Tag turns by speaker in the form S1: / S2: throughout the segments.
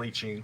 S1: bleaching.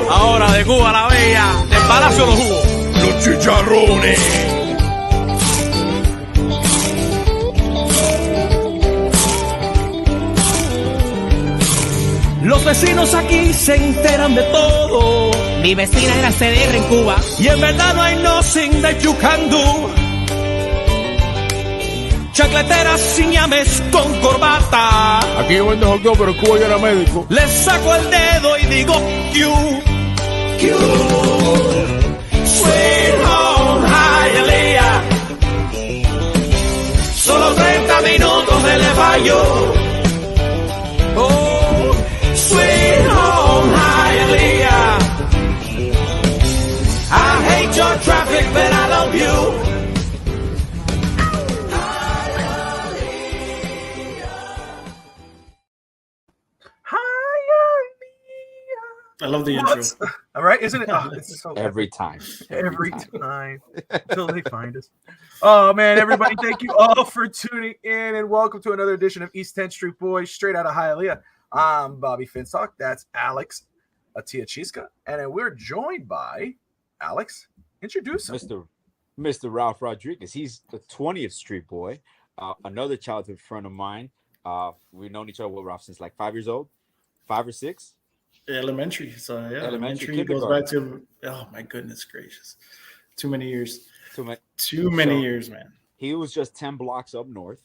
S2: Ahora de Cuba la Bella, del Palacio de los Jugos.
S3: Los chicharrones.
S2: Los vecinos aquí se enteran de todo.
S4: Mi vecina era CDR en Cuba.
S2: Y en verdad no hay nothing that you can do. Chacleteras sin llames con corbata.
S3: Aquí yo vendo hot dog, pero en Cuba yo era médico.
S2: Le saco el dedo y digo Q. Sweet home Hialeah. Solo 30 minutos de Le Fayou. Oh, sweet home Hialeah. I hate your traffic, but I love you.
S5: I love the intro.
S1: All right, isn't it? Oh, it's so
S6: Every time.
S1: Every time until they find us. Oh man, everybody, thank you all for tuning in and welcome to another edition of East 10th Street Boys, straight out of Hialeah. I'm Bobby Finstock. That's Alex Atiachiska, and then we're joined by Alex. Introduce him.
S6: Mr. Ralph Rodriguez. He's the 20th Street Boy, another childhood friend of mine. We've known each other with Ralph since like 5 years old, 5 or 6.
S5: Elementary. So yeah,
S6: Elementary
S5: goes back to, oh my goodness gracious, too many years. Too many years, man.
S6: He was just 10 blocks up north,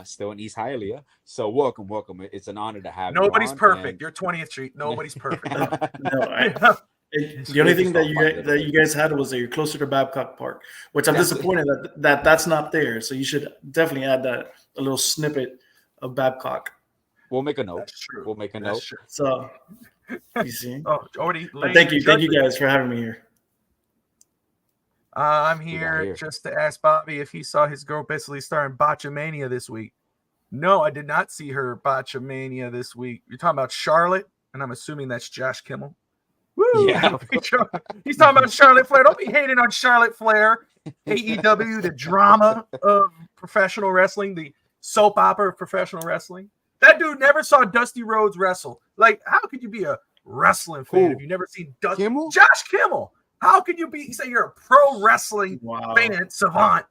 S6: still in East Hialeah. So welcome. It's an honor to have you.
S1: Nobody's perfect. You're 20th Street. Nobody's perfect.
S5: The only thing that you guys had was that you're closer to Babcock Park, which I'm disappointed that's not there. So you should definitely add a little snippet of Babcock.
S6: We'll make a note.
S1: That's true.
S6: We'll make a note.
S1: True.
S5: So you see.
S1: Already.
S5: Thank you guys for having me here.
S1: I'm here just to ask Bobby if he saw his girl basically starring Botchamania this week. No, I did not see her Botchamania this week. You're talking about Charlotte, and I'm assuming that's Josh Kimmel. Woo!
S6: Yeah.
S1: He's talking about Charlotte Flair. Don't be hating on Charlotte Flair. AEW, the drama of professional wrestling, the soap opera of professional wrestling. That dude never saw Dusty Rhodes wrestle. Like, how could you be a wrestling fan if you've never seen Dusty?
S6: Kimmel?
S1: Josh Kimmel. How could you say you're a pro wrestling fan savant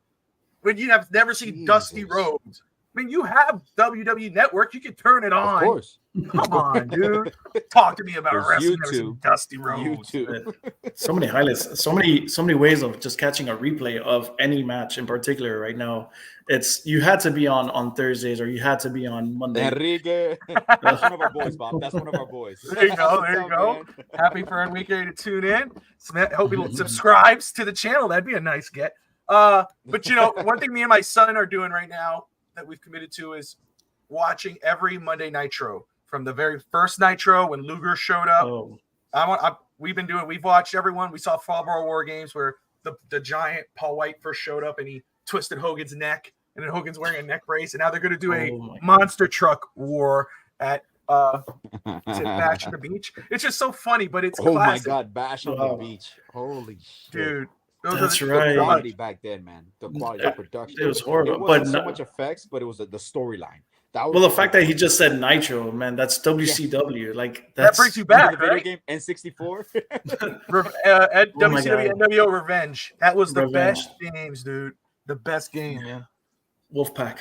S1: when you have never seen Dusty Rhodes? I mean, you have WWE Network. You can turn it on.
S6: Of course.
S1: Come on, dude. Talk to me about
S6: There's
S1: wrestling.
S6: YouTube.
S1: Never seen Dusty Rhodes.
S6: YouTube.
S5: So many highlights, so many ways of just catching a replay of any match in particular right now. It's you had to be on Thursdays or you had to be on Monday.
S6: Enrique. That's one of our boys, Bob. That's one of our boys.
S1: There you go. There you go. Man. Happy for Enrique to tune in. Hope he subscribes to the channel. That'd be a nice get. But you know, one thing me and my son are doing right now that we've committed to is watching every Monday Nitro from the very first Nitro when Luger showed up.
S5: Oh.
S1: We've watched everyone. We saw Fallboro War Games where the giant Paul White first showed up and he twisted Hogan's neck, and then Hogan's wearing a neck brace, and now they're going to do a monster truck war at is it Bash on the Beach? It's just so funny, but it's classic.
S6: My God, Bash on the Beach. Holy shit.
S1: Dude.
S5: That's right.
S6: The quality back then, man. The quality of production.
S5: It was horrible.
S6: It wasn't so much effects, but it was the storyline.
S5: The fact that he just said Nitro, man, that's WCW. Yeah. Like
S1: that brings you back, right?
S6: Game N64.
S1: At WCW NWO Revenge. That was the best games, dude. The best game, yeah.
S5: Wolfpack.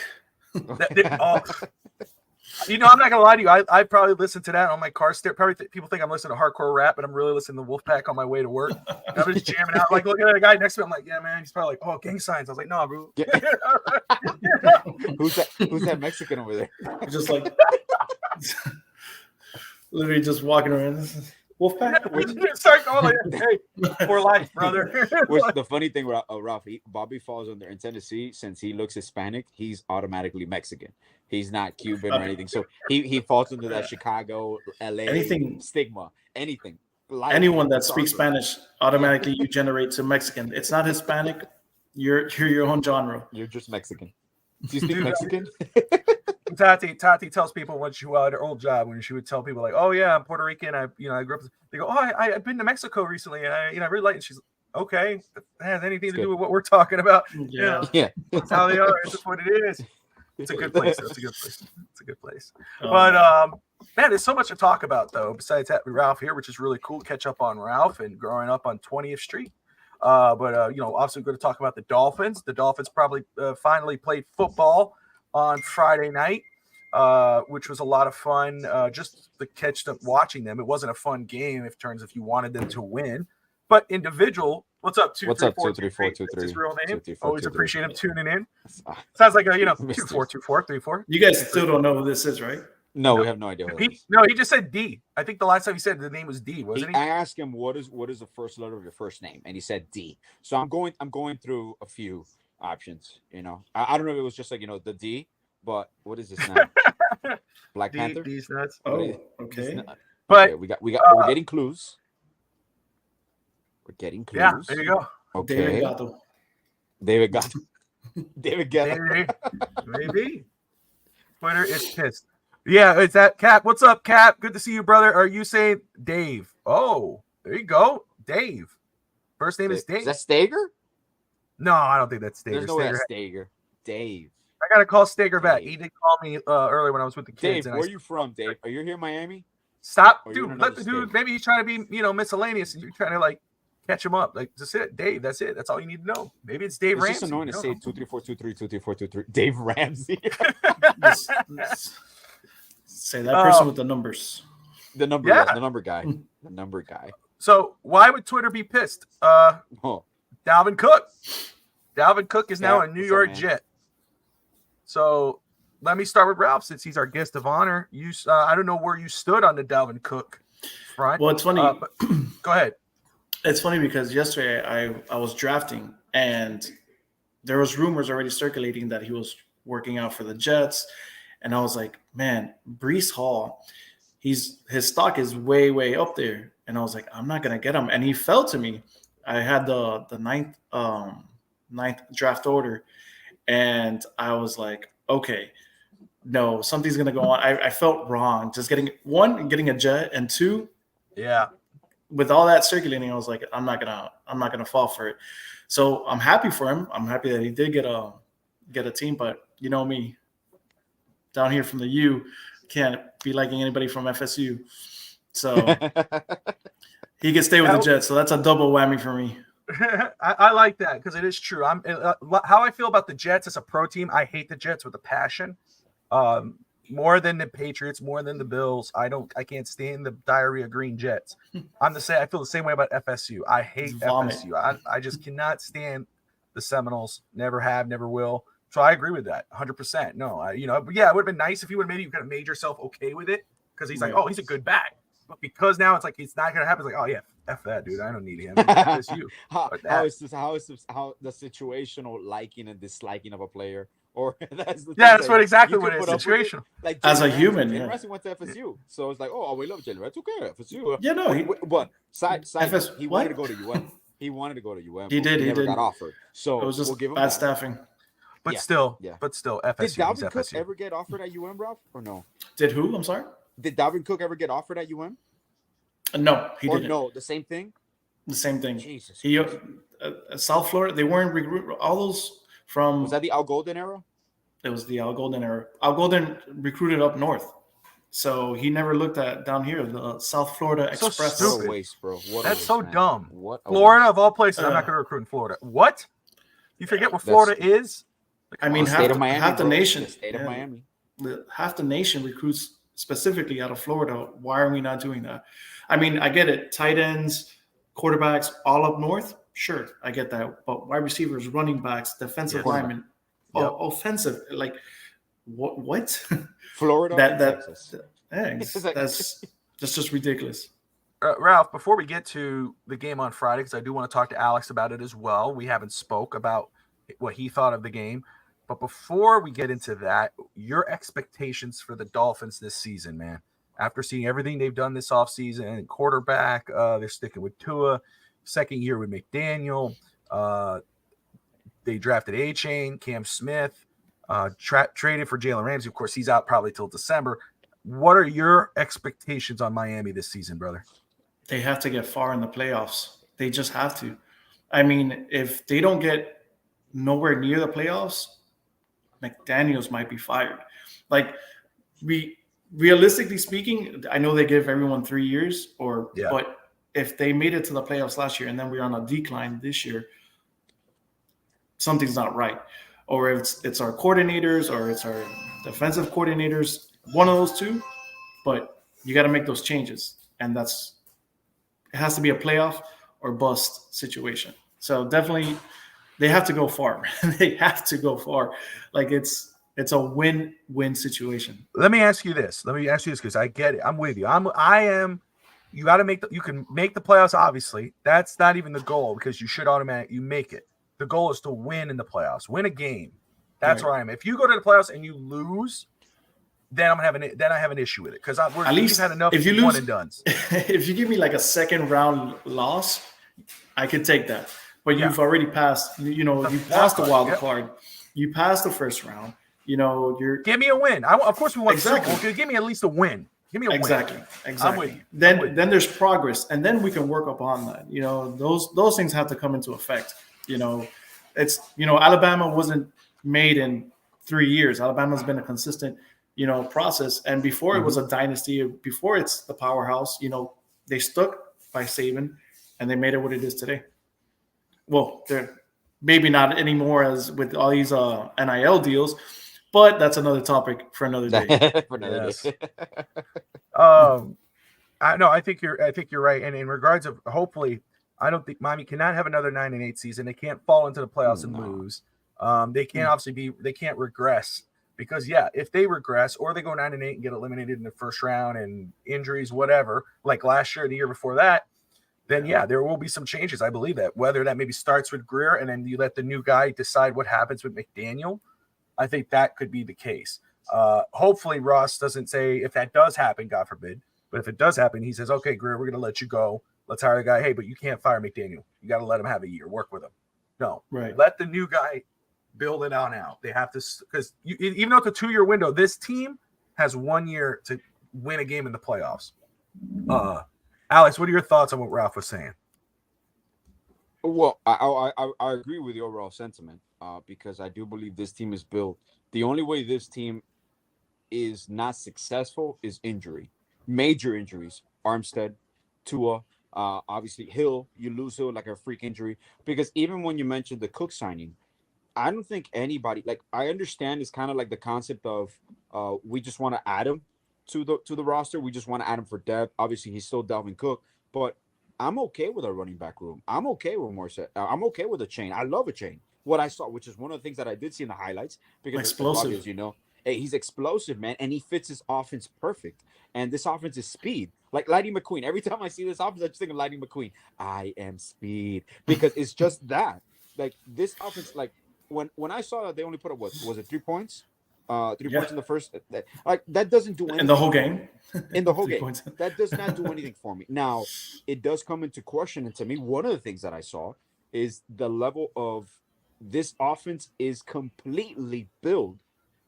S1: You know, I'm not gonna lie to you. I probably listen to that on my car stereo. Probably people think I'm listening to hardcore rap, but I'm really listening to Wolfpack on my way to work. I'm just jamming out, like looking at the guy next to me. I'm like, yeah, man. He's probably like, oh, gang signs. I was like, no, bro.
S6: Yeah. Who's that Mexican over there?
S5: Just like literally just walking around. Wolfpack.
S1: Start going like, hey, for life, brother.
S6: Which the funny thing, Ralph, Bobby falls under in Tennessee. Since he looks Hispanic, he's automatically Mexican. He's not Cuban or anything. So he falls into that Chicago, LA stigma. Anything.
S5: Anyone that speaks Spanish, automatically you generate to Mexican. It's not Hispanic. You're your own genre.
S6: You're just Mexican. Do you speak Mexican?
S1: Tati tells people when she had her old job, when she would tell people like, "Oh yeah, I'm Puerto Rican. I grew up." They go, "Oh, I've been to Mexico recently, and I really like it." She's okay. It has anything to do with what we're talking about?
S5: Yeah.
S1: That's how they are. It's just what it is. It's a good place. It's a good place. But man, there's so much to talk about though. Besides having Ralph here, which is really cool. Catch up on Ralph and growing up on 20th Street. But also going to talk about the Dolphins. The Dolphins probably finally played football on Friday night, which was a lot of fun. Just to catch them watching them. It wasn't a fun game in terms if you wanted them to win, but individual. What's up?
S6: 23423.
S1: That's his real name.
S6: 23423.
S1: Always appreciate him tuning in. Sounds like a 242434.
S5: You guys still don't know who this is, right?
S6: No, we have no idea.
S1: He just said D. I think the last time he said the name was D, wasn't he?
S6: I asked him what is the first letter of your first name, and he said D. So I'm going through a few options. You know, I don't know if it was just like the D, but what is this now? Black Panther.
S1: D's nuts.
S5: Oh, okay.
S1: But
S6: okay, we're getting clues. We're getting clues.
S1: Yeah, there you go.
S6: Okay. David Gatto. David Gatto.
S1: Maybe. Twitter is pissed. Yeah, it's that Cap. What's up, Cap? Good to see you, brother. Are you saying Dave? Oh, there you go. Dave. First name is Dave.
S6: Is that Stager?
S1: No, I don't think that's Stager.
S6: There's no way that's Stager. Dave.
S1: I gotta call Stager back. He did call me earlier when I was with the kids.
S6: Dave, where are you from, Dave? Are you here in Miami?
S1: Stop, dude. Let the dude. Maybe he's trying to be, miscellaneous, and you're trying to like catch him up. Like, just it, Dave. That's it. That's all you need to know. Maybe it's Dave Ramsey.
S6: It's just annoying to say 23423 Dave Ramsey.
S5: Say that person with the numbers.
S6: The number guy. The number guy.
S1: So why would Twitter be pissed? Dalvin Cook. Dalvin Cook is now a New York Jet. So let me start with Ralph since he's our guest of honor. You, I don't know where you stood on the Dalvin Cook front.
S5: Well, it's funny.
S1: Go ahead.
S5: It's funny because yesterday I was drafting and there was rumors already circulating that he was working out for the Jets. And I was like, man, Breece Hall, his stock is way, way up there. And I was like, I'm not going to get him. And he fell to me. I had the ninth draft order. And I was like, okay, no, something's going to go on. I felt wrong. Just getting a Jet, and two, with all that circulating, I was like, I'm not gonna fall for it. So I'm happy for him. I'm happy that he did get a team, but you know me, down here from the U, can't be liking anybody from FSU. So he can stay with the Jets. So that's a double whammy for me.
S1: I like that because it is true. How I feel about the Jets as a pro team. I hate the Jets with a passion. More than the Patriots, more than the Bills. I can't stand the diarrhea green Jets. I feel the same way about FSU. I hate FSU. I just cannot stand the Seminoles. Never have, never will. So I agree with that 100%. No, but yeah, it would have been nice if you would maybe you could have made yourself okay with it because he's like, oh, he's a good back. But because now it's like it's not gonna happen. It's like, oh yeah, F that dude. I don't need him. FSU.
S6: How is the situational liking and disliking of a player? Or that's
S1: exactly what it is. Situational.
S5: Like as a human,
S6: Jalen Ramsey went to FSU, so it's like, oh, we love Jalen. It's okay, FSU.
S5: Yeah, no.
S6: But he wanted to go to UM. He wanted to go to UM.
S5: He did. He
S6: never got offered. So
S5: it was just bad staffing.
S1: But still, FSU.
S6: Did Dalvin Cook ever get offered at UM, Ralph, or no?
S5: Did who? I'm sorry.
S6: Did Dalvin Cook ever get offered at UM?
S5: No, he didn't.
S6: No, the same thing.
S5: The same thing.
S6: Jesus.
S5: He South Florida. They weren't recruiting all those.
S6: Was that the Al Golden era?
S5: It was the Al Golden era. Al Golden recruited up north, so he never looked at down here the South Florida Express.
S1: So
S6: what a waste, bro.
S1: That's so dumb.
S6: What
S1: Florida of all places, I'm not going to recruit in Florida. What? You forget where Florida is?
S5: I mean, half the nation.
S6: State of Miami.
S5: half the nation recruits specifically out of Florida. Why are we not doing that? I mean, I get it. Tight ends, quarterbacks, all up north. Sure, I get that. But wide receivers, running backs, defensive linemen, offensive, like what?
S6: Florida and Texas.
S5: That's just ridiculous.
S1: Ralph, before we get to the game on Friday, because I do want to talk to Alex about it as well. We haven't spoke about what he thought of the game. But before we get into that, your expectations for the Dolphins this season, man. After seeing everything they've done this offseason, quarterback, they're sticking with Tua, second year with McDaniel. They drafted A-Chain, Cam Smith, traded for Jalen Ramsey. Of course, he's out probably till December. What are your expectations on Miami this season, brother?
S5: They have to get far in the playoffs. They just have to. I mean, if they don't get nowhere near the playoffs, McDaniels might be fired. Like, realistically speaking, I know they give everyone 3 years, but if they made it to the playoffs last year and then we're on a decline this year, something's not right. Or it's our coordinators or it's our defensive coordinators, one of those two. But you got to make those changes, and it has to be a playoff or bust situation. So definitely, they have to go far. They have to go far. Like it's a win-win situation.
S1: Let me ask you this because I get it. I'm with you. I am. You got to you can make the playoffs. Obviously, that's not even the goal because you should you make it. The goal is to win in the playoffs, win a game. That's where I am. If you go to the playoffs and you lose, then I have an issue with it because at least had enough
S5: if you lose,
S1: one and dones.
S5: If you give me like a second round loss, I could take that. But you've already passed. You passed the wild card. You passed the first round.
S1: Give me a win. Of course, we want to give me at least a win. Give me a win.
S5: Exactly.
S1: I'm with you.
S5: Then there's progress, and then we can work upon that. Those things have to come into effect. Alabama wasn't made in 3 years. Alabama's been a consistent, process. And before it was a dynasty, before it's the powerhouse, they stuck by Saban, and they made it what it is today. Well, they're maybe not anymore as with all these NIL deals, but that's another topic for another day.
S1: day. I think you're right. And in regards of hopefully, I don't think Miami cannot have another 9-8 season. They can't fall into the playoffs and lose. They can't they can't regress because if they regress or they go 9-8 and get eliminated in the first round and injuries, whatever, like last year, the year before that, then there will be some changes. I believe that whether that maybe starts with Greer and then you let the new guy decide what happens with McDaniel. I think that could be the case. Hopefully Ross doesn't say if that does happen, God forbid, but if it does happen, he says, okay, Greer, we're going to let you go. Let's hire a guy. Hey, but you can't fire McDaniel. You got to let him have a year. Work with him. No, let the new guy build it on out. They have to, because even though it's a 2-year window, this team has 1 year to win a game in the playoffs. Alex, what are your thoughts on what Ralph was saying?
S6: Well, I agree with the overall sentiment because I do believe this team is built. The only way this team is not successful is injury, major injuries. Armstead, Tua, obviously Hill. You lose Hill like a freak injury because even when you mentioned the Cook signing, I don't think anybody I understand it's kind of like the concept of we just want to add him to the roster. We just want to add him for depth. Obviously, he's still Dalvin Cook, but I'm okay with our running back room. I'm okay with Morset. I'm okay with a chain. I love a chain. What I saw, which is one of the things that I did see in the highlights, because
S5: explosive,
S6: he's explosive, man, and he fits his offense perfect. And this offense is speed, like Lightning McQueen. Every time I see this offense, I just think of Lightning McQueen. I am speed because it's just that. Like this offense, like when I saw that they only put up was it 3 points? 3 points in the first. That doesn't do anything
S5: in the whole game.
S6: In the whole game, that does not do anything for me. Now, it does come into question, and to me, one of the things that I saw is the level of this offense is completely built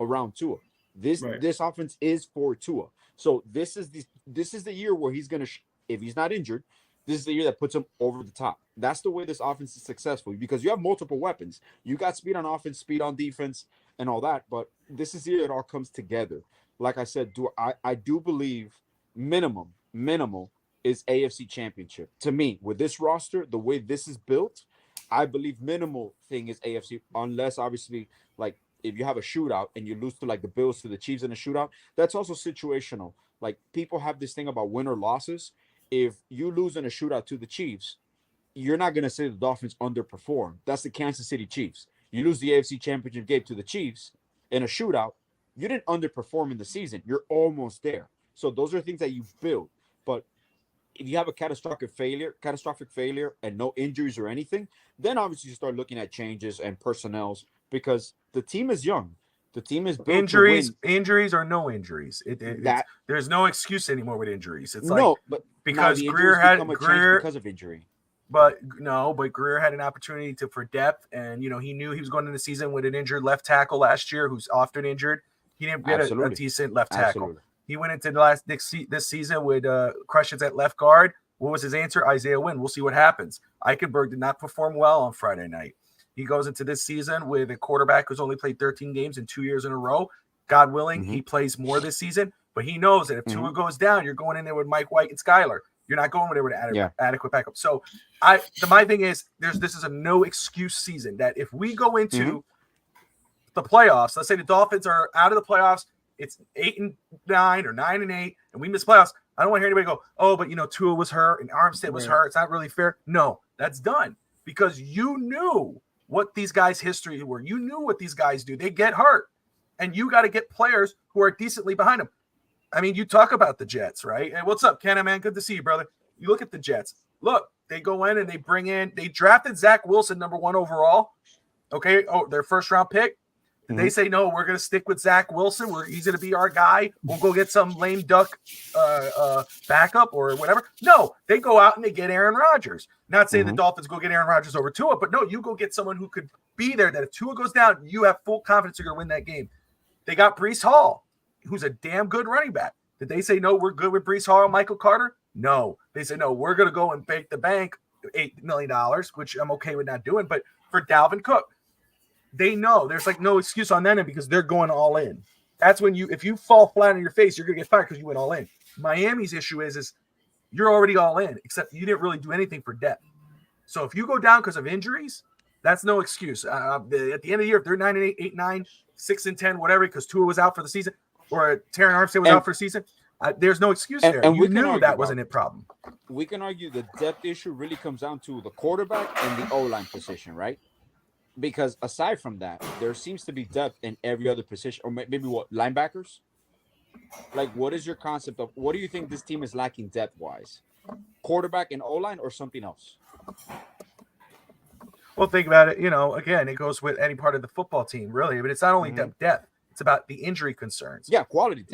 S6: around Tua. This offense is for Tua. So this is the year where he's gonna, if he's not injured, this is the year that puts him over the top. That's the way this offense is successful because you have multiple weapons. You got speed on offense, speed on defense, and all that. But this is the year it all comes together. Like I said, I do believe minimal is AFC Championship. To me, with this roster, the way this is built, I believe minimal thing is AFC, unless obviously like if you have a shootout and you lose to like the Bills to the Chiefs in a shootout, that's also situational. Like people have this thing about win or losses. If you lose in a shootout to the Chiefs, you're not going to say the Dolphins underperform. That's the Kansas City Chiefs. You lose the AFC Championship game to the Chiefs in a shootout, you didn't underperform in the season. You're almost there. So those are things that you build. But if you have a catastrophic failure and no injuries or anything, then obviously you start looking at changes and personnels because the team is young. The team is built
S1: injuries or no injuries. There's no excuse anymore with injuries. It's
S6: no,
S1: like
S6: but
S1: because Greer
S6: because of injury.
S1: But Greer had an opportunity for depth, and he knew he was going into the season with an injured left tackle last year, who's often injured. He didn't get a decent left tackle.
S6: Absolutely.
S1: He went into this season with questions at left guard. What was his answer? Isaiah Wynn. We'll see what happens. Eichenberg did not perform well on Friday night. He goes into this season with a quarterback who's only played 13 games in 2 years in a row. God willing, he plays more this season, but he knows that if Tua goes down, you're going in there with Mike White and Skyler. You're not going there with adequate backup. So my thing is this is a no excuse season that if we go into the playoffs, let's say the Dolphins are out of the playoffs, it's 8-9 or 9-8, and we miss playoffs. I don't want to hear anybody go, oh, but Tua was hurt and Armstead was hurt. It's not really fair. No, that's done because you knew what these guys' history were. You knew what these guys do. They get hurt, and you got to get players who are decently behind them. I mean, you talk about the Jets, right? Hey, what's up, Kenna, man? Good to see you, brother. You look at the Jets. Look, they go in and they drafted Zach Wilson, number 1 overall. Okay, their first-round pick. Did they say, no, we're going to stick with Zach Wilson? He's going to be our guy. We'll go get some lame duck backup or whatever. No, they go out and they get Aaron Rodgers. Not saying the Dolphins go get Aaron Rodgers over Tua, but no, you go get someone who could be there that if Tua goes down, you have full confidence you're going to win that game. They got Breece Hall, who's a damn good running back. Did they say, no, we're good with Breece Hall and Michael Carter? No. They said, no, we're going to go and bake the bank $8 million, which I'm okay with not doing. But for Dalvin Cook, they know there's like no excuse on that end because they're going all in. That's when if you fall flat on your face, you're going to get fired because you went all in. Miami's issue is you're already all in, except you didn't really do anything for depth. So if you go down because of injuries, that's no excuse. At the end of the year, if they're 9-8, 8-9, 6-10, whatever, because Tua was out for the season or Terran Armstead was out for the season, there's no excuse there. And you knew that wasn't a problem.
S6: We can argue the depth issue really comes down to the quarterback and the O-line position, right? Because aside from that, there seems to be depth in every other position, or maybe linebackers? Like, what is your concept of what do you think this team is lacking depth-wise? Quarterback and O-line or something else?
S1: Well, think about it. Again, it goes with any part of the football team, really. But it's not only depth. It's about the injury concerns.
S6: Yeah, quality depth.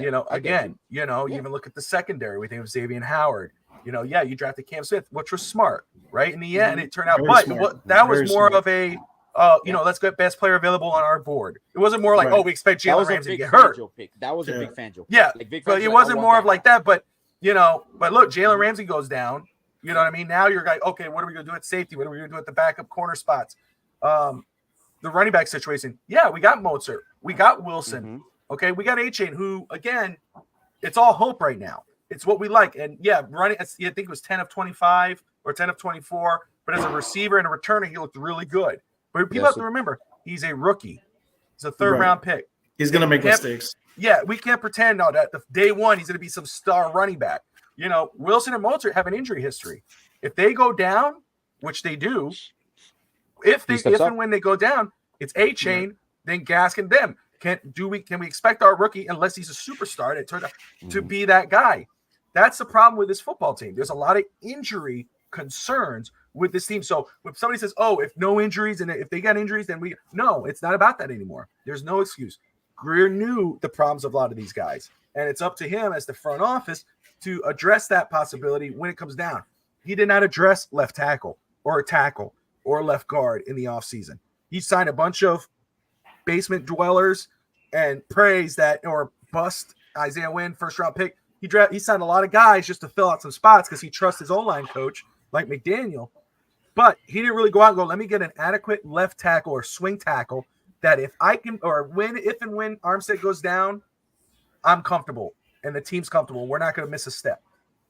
S1: You even look at the secondary. We think of Xavier Howard. You drafted Cam Smith, which was smart, right? In the end, it turned out. That was more of a let's get best player available on our board. It wasn't more like, we expect Jalen Ramsey to get hurt.
S6: That was a big Fangio.
S1: Yeah, but it wasn't more of like that. But but look, Jalen Ramsey goes down. You know what I mean? Now you're like, okay, what are we going to do at safety? What are we going to do at the backup corner spots? The running back situation. Yeah, we got Mozart. We got Wilson. Okay, we got A-Chain, who, again, it's all hope right now. It's what we like. And, running, I think it was 10 of 25 or 10 of 24. But as a receiver and a returner, he looked really good. But people have to remember, he's a rookie. He's a third-round pick.
S5: He's going to make mistakes.
S1: Yeah, we can't pretend that the day one he's going to be some star running back. Wilson and Mozart have an injury history. If they go down, which they do, if and when they go down, it's A-Chain, then Gaskin, them. Can we expect our rookie, unless he's a superstar, it turned out to be that guy? That's the problem with this football team. There's a lot of injury concerns with this team. So when somebody says, if no injuries and if they got injuries, then no, it's not about that anymore. There's no excuse. Greer knew the problems of a lot of these guys, and it's up to him as the front office to address that possibility when it comes down. He did not address left tackle or left guard in the offseason. He signed a bunch of basement dwellers and praise that or bust Isaiah Wynn, first-round pick. He signed a lot of guys just to fill out some spots because he trusts his O-line coach like McDaniel. But he didn't really go out and go, let me get an adequate left tackle or swing tackle that if and when Armstead goes down, I'm comfortable and the team's comfortable. We're not going to miss a step.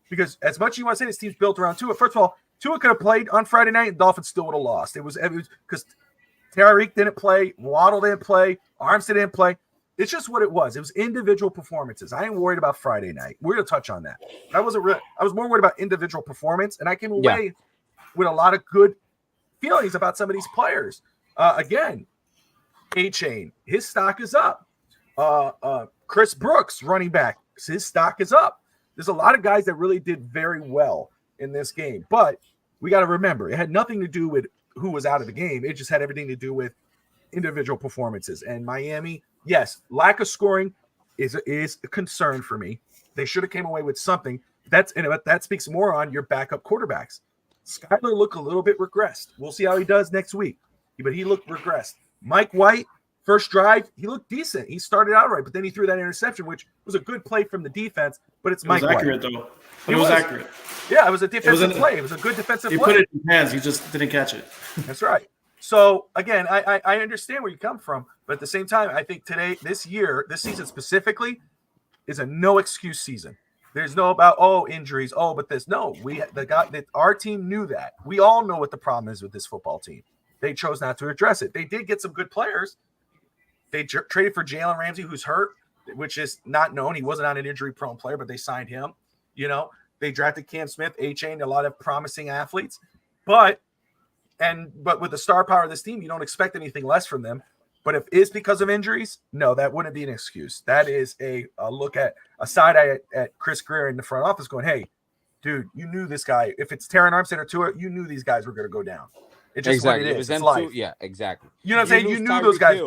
S1: Because as much as you want to say this team's built around Tua, first of all, Tua could have played on Friday night and Dolphins still would have lost. It was because Tyreek didn't play. Waddle didn't play. Armstead didn't play. It's just what it was. It was individual performances. I ain't worried about Friday night. We're going to touch on that. But I was more worried about individual performance, and I came away with a lot of good feelings about some of these players. Again, A-Chain, his stock is up. Chris Brooks, running back, his stock is up. There's a lot of guys that really did very well in this game. But we got to remember, it had nothing to do with who was out of the game. It just had everything to do with individual performances. And Miami, yes, lack of scoring is a concern for me. They should have came away with something. That speaks more on your backup quarterbacks. Skyler looked a little bit regressed. We'll see how he does next week. But he looked regressed. Mike White, first drive, he looked decent. He started out right, but then he threw that interception, which was a good play from the defense. But it's Mike White. It was accurate, though. It was accurate. Yeah, it was a defensive play. It was a good defensive play.
S5: He put it in his hands. He just didn't catch it.
S1: That's right. So, again, I understand where you come from. But at the same time, I think this season specifically, is a no-excuse season. There's no about, injuries, but this. No, our team knew that. We all know what the problem is with this football team. They chose not to address it. They did get some good players. They traded for Jalen Ramsey, who's hurt, which is not known. He wasn't an injury-prone player, but they signed him. They drafted Cam Smith, A-Chain, a lot of promising athletes. But with the star power of this team, you don't expect anything less from them. But if it's because of injuries, no, that wouldn't be an excuse. That is a look at a side eye at Chris Greer in the front office going, hey, dude, you knew this guy. If it's Terran Armstead or Tua, you knew these guys were going to go down. It's just what it is. It's life.
S6: Yeah, exactly.
S1: You know what I'm saying? You knew those guys.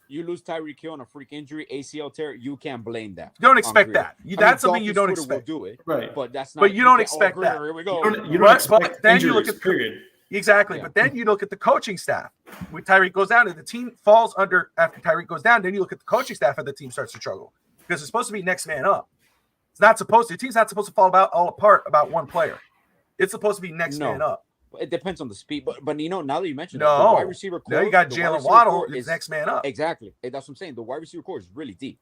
S6: You lose Tyreek Hill on a freak injury, ACL tear. You can't blame that.
S1: You don't expect that. That's something you don't expect.
S6: Will do it,
S5: right?
S6: But that's not.
S1: But you don't expect that.
S6: Here we go.
S5: You don't expect
S1: then
S5: injuries,
S1: you look at
S5: period.
S1: Exactly. Yeah. But then you look at the coaching staff. When Tyreek goes down and the team falls under after Tyreek goes down, then you look at the coaching staff and the team starts to struggle because it's supposed to be next man up. It's not supposed to. The team's not supposed to fall all apart about one player. It's supposed to be next man up.
S6: It depends on the speed, but now that you mentioned
S1: the wide receiver core, now you got Jalen Waddle is next man up.
S6: Exactly. That's what I'm saying. The wide receiver core is really deep.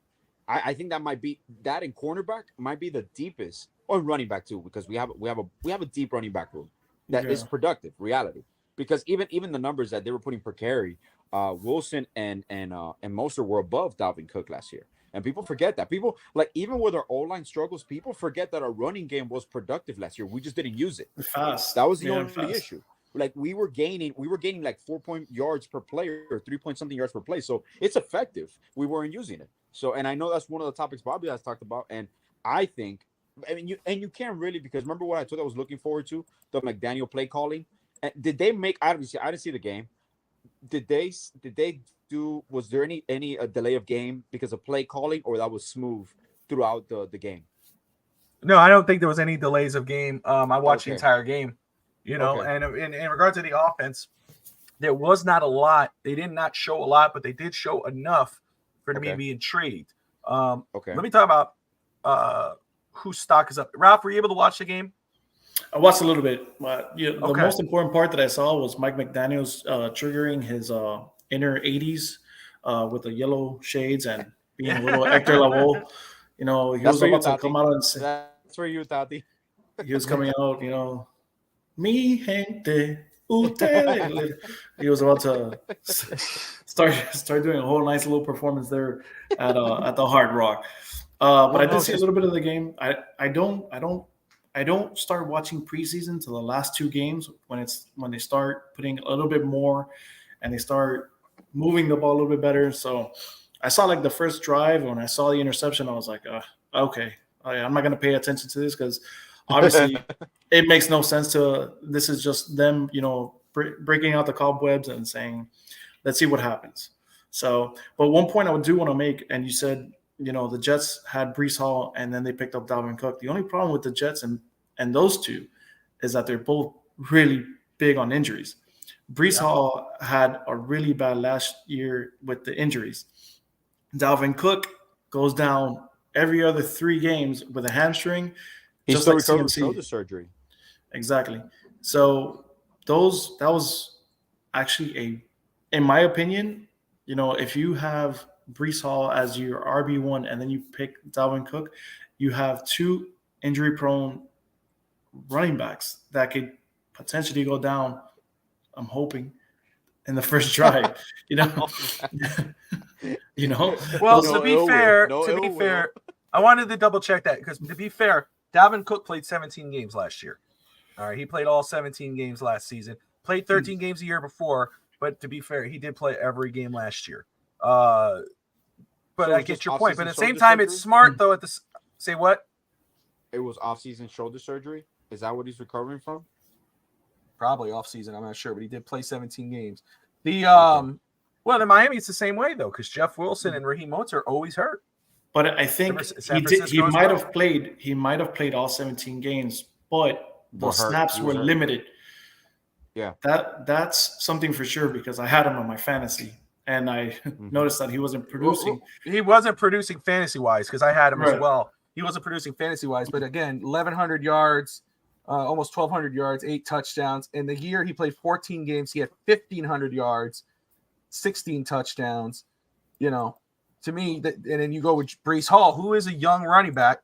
S6: I think that might be that in cornerback might be the deepest, or running back too, because we have a deep running back room that is productive. Reality, because even the numbers that they were putting per carry, Wilson and Mostert were above Dalvin Cook last year. And people forget that. People, even with our O-line struggles, people forget that our running game was productive last year. We just didn't use it.
S5: Fast.
S6: That was the only issue. We were gaining 4 yards per play or 3-point-something yards per play. So it's effective. We weren't using it. So, and I know that's one of the topics Bobby has talked about. And I think, you can't really, because remember what I told I was looking forward to? The McDaniel play calling. And did they make, I didn't see the game. Was there any delay of game because of play calling, or that was smooth throughout the game?
S1: No, I don't think there was any delays of game. I watched the entire game, and in regard to the offense, there was not a lot. They did not show a lot, but they did show enough for me to be intrigued. Let me talk about whose stock is up. Ralph, were you able to watch the game?
S5: I watched a little bit, but the most important part that I saw was Mike McDaniel's triggering his inner 80s with the yellow shades and being a little Hector Lavoe. He was about to come out and say,
S6: that's for you, Tati.
S5: He was coming out, mi gente, ustedes. He was about to start doing a whole nice little performance there at the Hard Rock. But I did see a little bit of the game. I don't start watching preseason till the last 2 games when they start putting a little bit more and they start moving the ball a little bit better. So I saw the first drive. When I saw the interception, I was like, okay, I'm not going to pay attention to this because obviously it makes no sense this is just them, breaking out the cobwebs and saying, let's see what happens. So, but one point I do want to make, and you said, the Jets had Breece Hall and then they picked up Dalvin Cook. The only problem with the Jets and those two is that they're both really big on injuries. Breece Hall had a really bad last year with the injuries. Dalvin Cook goes down every other 3 games with a hamstring.
S6: He's still recovering from shoulder surgery.
S5: Exactly. So that was actually in my opinion, if you have Breece Hall as your RB1 and then you pick Dalvin Cook, you have 2 injury-prone running backs that could potentially go down. I'm hoping in the first drive. You know, you know.
S1: Well,
S6: No
S1: to be
S6: ill will.
S1: fair,
S6: No
S1: to be
S6: ill
S1: fair, I wanted to double check that because to be fair, Dalvin Cook played 17 games last year. All right, he played all 17 games last season. Played 13 games a year before, but to be fair, he did play every game last year. But
S6: So
S1: I
S6: it's
S1: get
S6: just
S1: your point. But
S6: off-season
S1: at the same
S6: shoulder
S1: time, it's
S6: surgery?
S1: smart though. Say what?
S6: It was off-season shoulder surgery. Is that what he's recovering from?
S1: Probably off season. I'm not sure, but he did play 17 games. The
S6: Okay.
S1: well, in Miami, it's the same way though, because Jeff Wilson and Raheem Mostert are always hurt.
S5: But I think
S1: San
S5: he did. He
S1: Francisco as
S5: might
S1: well.
S5: have played. He might have played all 17 games, but the
S6: Were hurt.
S5: snaps
S6: He
S5: were
S6: was hurt.
S5: limited.
S6: Yeah.
S5: That's something for sure because I had him on my fantasy, and I noticed that he wasn't producing.
S1: He wasn't producing fantasy wise because I had him as
S5: Right.
S1: well. He wasn't producing fantasy wise, but again, 1,100 yards, almost 1,200 yards, 8 touchdowns. In the year he played 14 games, he had 1,500 yards, 16 touchdowns. You know, to me, and then you go with Breece Hall, who is a young running back.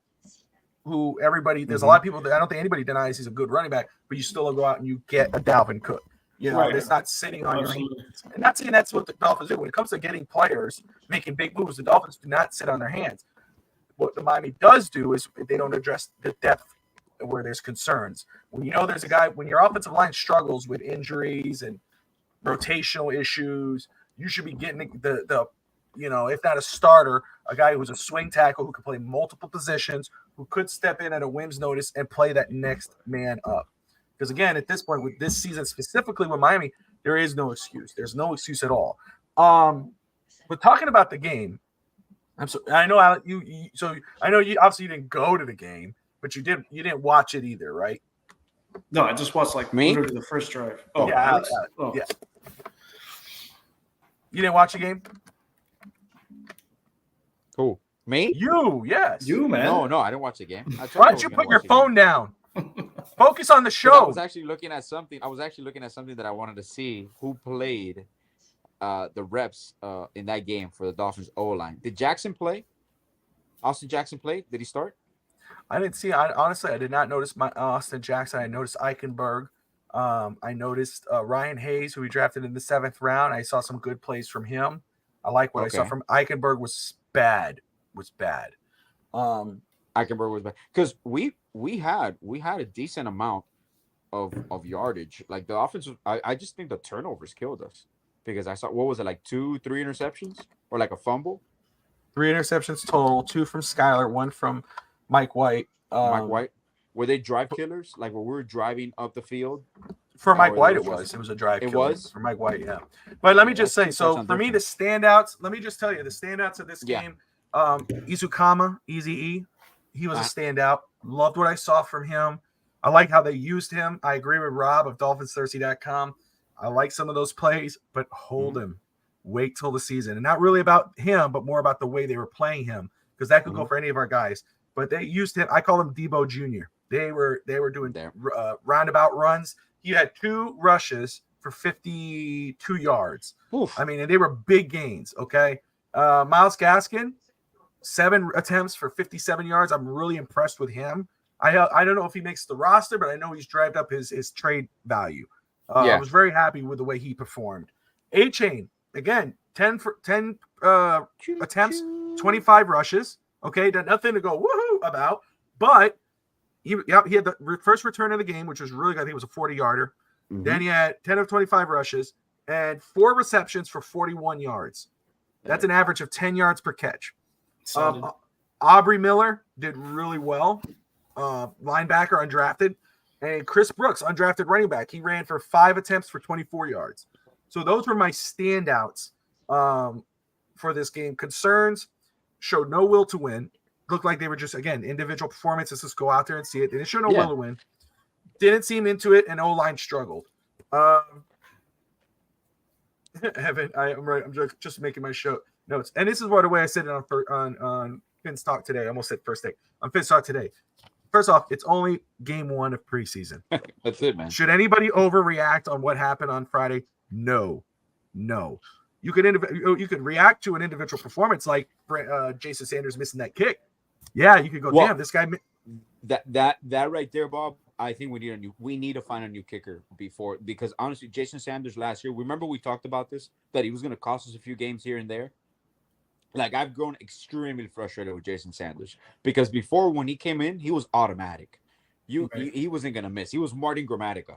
S1: Who everybody, there's a lot of people that I don't think anybody denies he's a good running back, but you still go out and you get a Dalvin Cook. You know,
S5: Right.
S1: it's not sitting on your
S5: Absolutely.
S1: hands. And that's what the Dolphins do. When it comes to getting players, making big moves, the Dolphins do not sit on their hands. What the Miami does do is they don't address the depth where there's concerns. When you know there's a guy, when your offensive line struggles with injuries and rotational issues, you should be getting the you know, if not a starter, a guy who's a swing tackle who can play multiple positions, who could step in at a whim's notice and play that next man up. Because again, at this point, with this season specifically with Miami, there is no excuse. There's no excuse at all. But talking about the game, I know Alan, I know you obviously you didn't go to the game, but you didn't watch it either, right?
S5: No, I just watched like
S6: Me?
S5: literally the first drive. Oh,
S1: Yeah,
S5: Alex? Oh.
S1: yeah. You didn't watch the game?
S6: Who? Me?
S1: You, yes.
S5: You, man.
S6: No, I didn't watch the game. I told
S1: Why
S6: I
S1: don't
S6: was
S1: you
S6: gonna
S1: put your
S6: watch the game.
S1: phone down? Focus on the
S6: 'Cause I
S1: show.
S6: was actually looking at something. That I wanted to see who played the reps in that game for the Dolphins O line. Did Jackson play? Austin Jackson play? Did he start?
S1: I didn't see. Honestly, I did not notice my Austin Jackson. I noticed Eichenberg. I noticed Ryan Hayes, who we drafted in the 7th round. I saw some good plays from him. I like what I saw
S6: Okay.
S1: from Eichenberg. Was bad.
S6: Eichenberg was bad because we had a decent amount of yardage. Like the offense was, I just think the turnovers killed us because I saw, what was it, like 2-3 interceptions or like a fumble?
S1: 3 interceptions total. 2 from Skyler. 1 from Mike White.
S6: Mike White. Were they drive killers? Like when we were driving up the field?
S1: For Mike
S6: Or
S1: White,
S6: they
S1: it
S6: were
S1: was.
S6: just-
S1: It was a drive.
S6: It
S1: killer
S6: was?
S1: for Mike White, yeah. But let me
S6: Yeah,
S1: just
S6: that's
S1: say,
S6: two
S1: so
S6: touchdowns
S1: for me, the standouts. Let me just tell you, the standouts of this
S6: Yeah.
S1: game. Izukama, Eazy-E, he was a standout. Loved what I saw from him. I like how they used him. I agree with Rob of DolphinsThirsty.com. I like some of those plays, but hold him. Wait till the season. And not really about him, but more about the way they were playing him, because that could go for any of our guys. But they used him. I call him Debo Jr. They were doing roundabout runs. He had 2 rushes for 52 yards.
S6: Oof.
S1: I mean, and they were big gains, okay? Myles Gaskin, 7 attempts for 57 yards. I'm really impressed with him. I don't know if he makes the roster, but I know he's drived up his trade value. I was very happy with the way he performed. A-Chain, again, 10 attempts, 25 rushes. Okay, nothing to go woohoo about, but he had the first return of the game, which was really good. I think it was a 40-yarder. Then he had 10 of 25 rushes and 4 receptions for 41 yards. That's an average of 10 yards per catch. Aubrey Miller did really well. Linebacker, undrafted. And Chris Brooks, undrafted running back. He ran for 5 attempts for 24 yards. So those were my standouts for this game. Concerns, showed no will to win. Looked like they were just, again, individual performances. Just go out there and see it. They didn't show no will to win. Didn't seem into it, and O-line struggled. Evan, I'm right. I'm just making my show notes. And this is the way I said it on Finn's Talk today. I almost said first take. On Finn's Talk today. First off, it's only game 1 of preseason.
S6: That's it, man.
S1: Should anybody overreact on what happened on Friday? No. You could react to an individual performance like Jason Sanders missing that kick. Yeah, you could go, damn, this guy.
S6: That right there, Bob. I think we need to find a new kicker because honestly, Jason Sanders last year, remember we talked about this, that he was going to cost us a few games here and there. Like, I've grown extremely frustrated with Jason Sanders because before, when he came in, he was automatic. He wasn't going to miss. He was Martin Gramatica.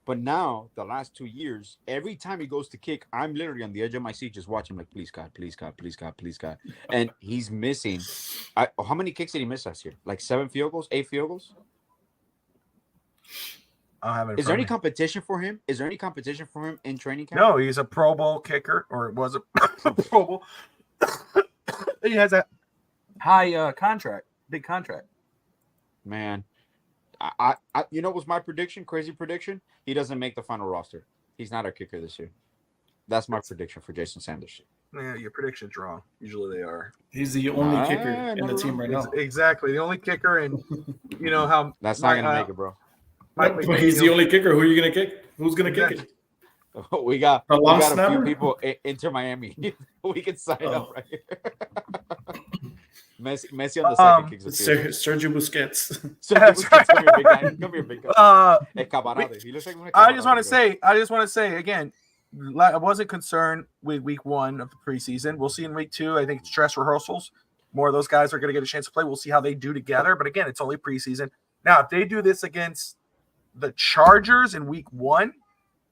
S6: But now, the last 2 years, every time he goes to kick, I'm literally on the edge of my seat just watching, like, please, God, please, God, please, God, please, God. And he's missing. How many kicks did he miss last year? Like 7 field goals, 8 field goals? Is there any competition for him? Is there any competition for him in training camp?
S1: No, he's a Pro Bowl kicker, or it was a Pro Bowl. He has a high contract, big contract.
S6: Man, I you know what's my prediction? Crazy prediction? He doesn't make the final roster. He's not our kicker this year. That's my prediction for Jason Sanders.
S1: Yeah, your prediction's wrong. Usually they are.
S5: He's the only kicker in the team right now.
S1: Exactly, the only kicker, and you know how
S6: that's not gonna make it, bro.
S5: He's the only kicker. Who are you gonna kick? Who's gonna kick it?
S6: We got a few people Inter Miami. We can sign up right here. Messi on the second kicks.
S5: Sergio Busquets.
S6: Come here, big guy.
S1: I just want to say again, I wasn't concerned with week 1 of the preseason. We'll see in week 2. I think it's dress rehearsals. More of those guys are going to get a chance to play. We'll see how they do together. But again, it's only preseason. Now, if they do this against the Chargers in week 1,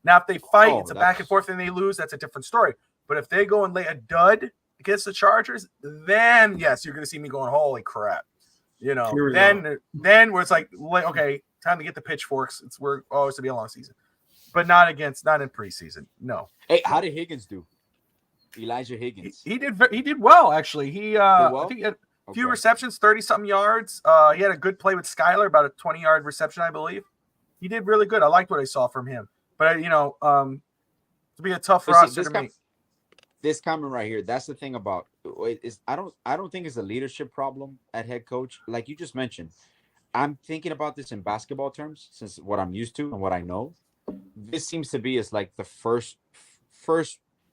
S1: now if they fight, it's a back and forth and they lose, that's a different story. But if they go and lay a dud against the Chargers, then yes, you're going to see me going, holy crap. You know, then where it's like, okay, time to get the pitchforks. We're always to be a long season. But not in preseason. No.
S6: Hey, how did Higgins do? Elijah Higgins.
S1: He did well, actually. I think he had a few receptions, 30-something yards. He had a good play with Skyler, about a 20-yard reception, I believe. He did really good. I liked what I saw from him. But, to be a tough roster to me.
S6: This comment right here, that's the thing about is I don't think it's a leadership problem at head coach. Like you just mentioned, I'm thinking about this in basketball terms, since what I'm used to and what I know. This seems to be is like the first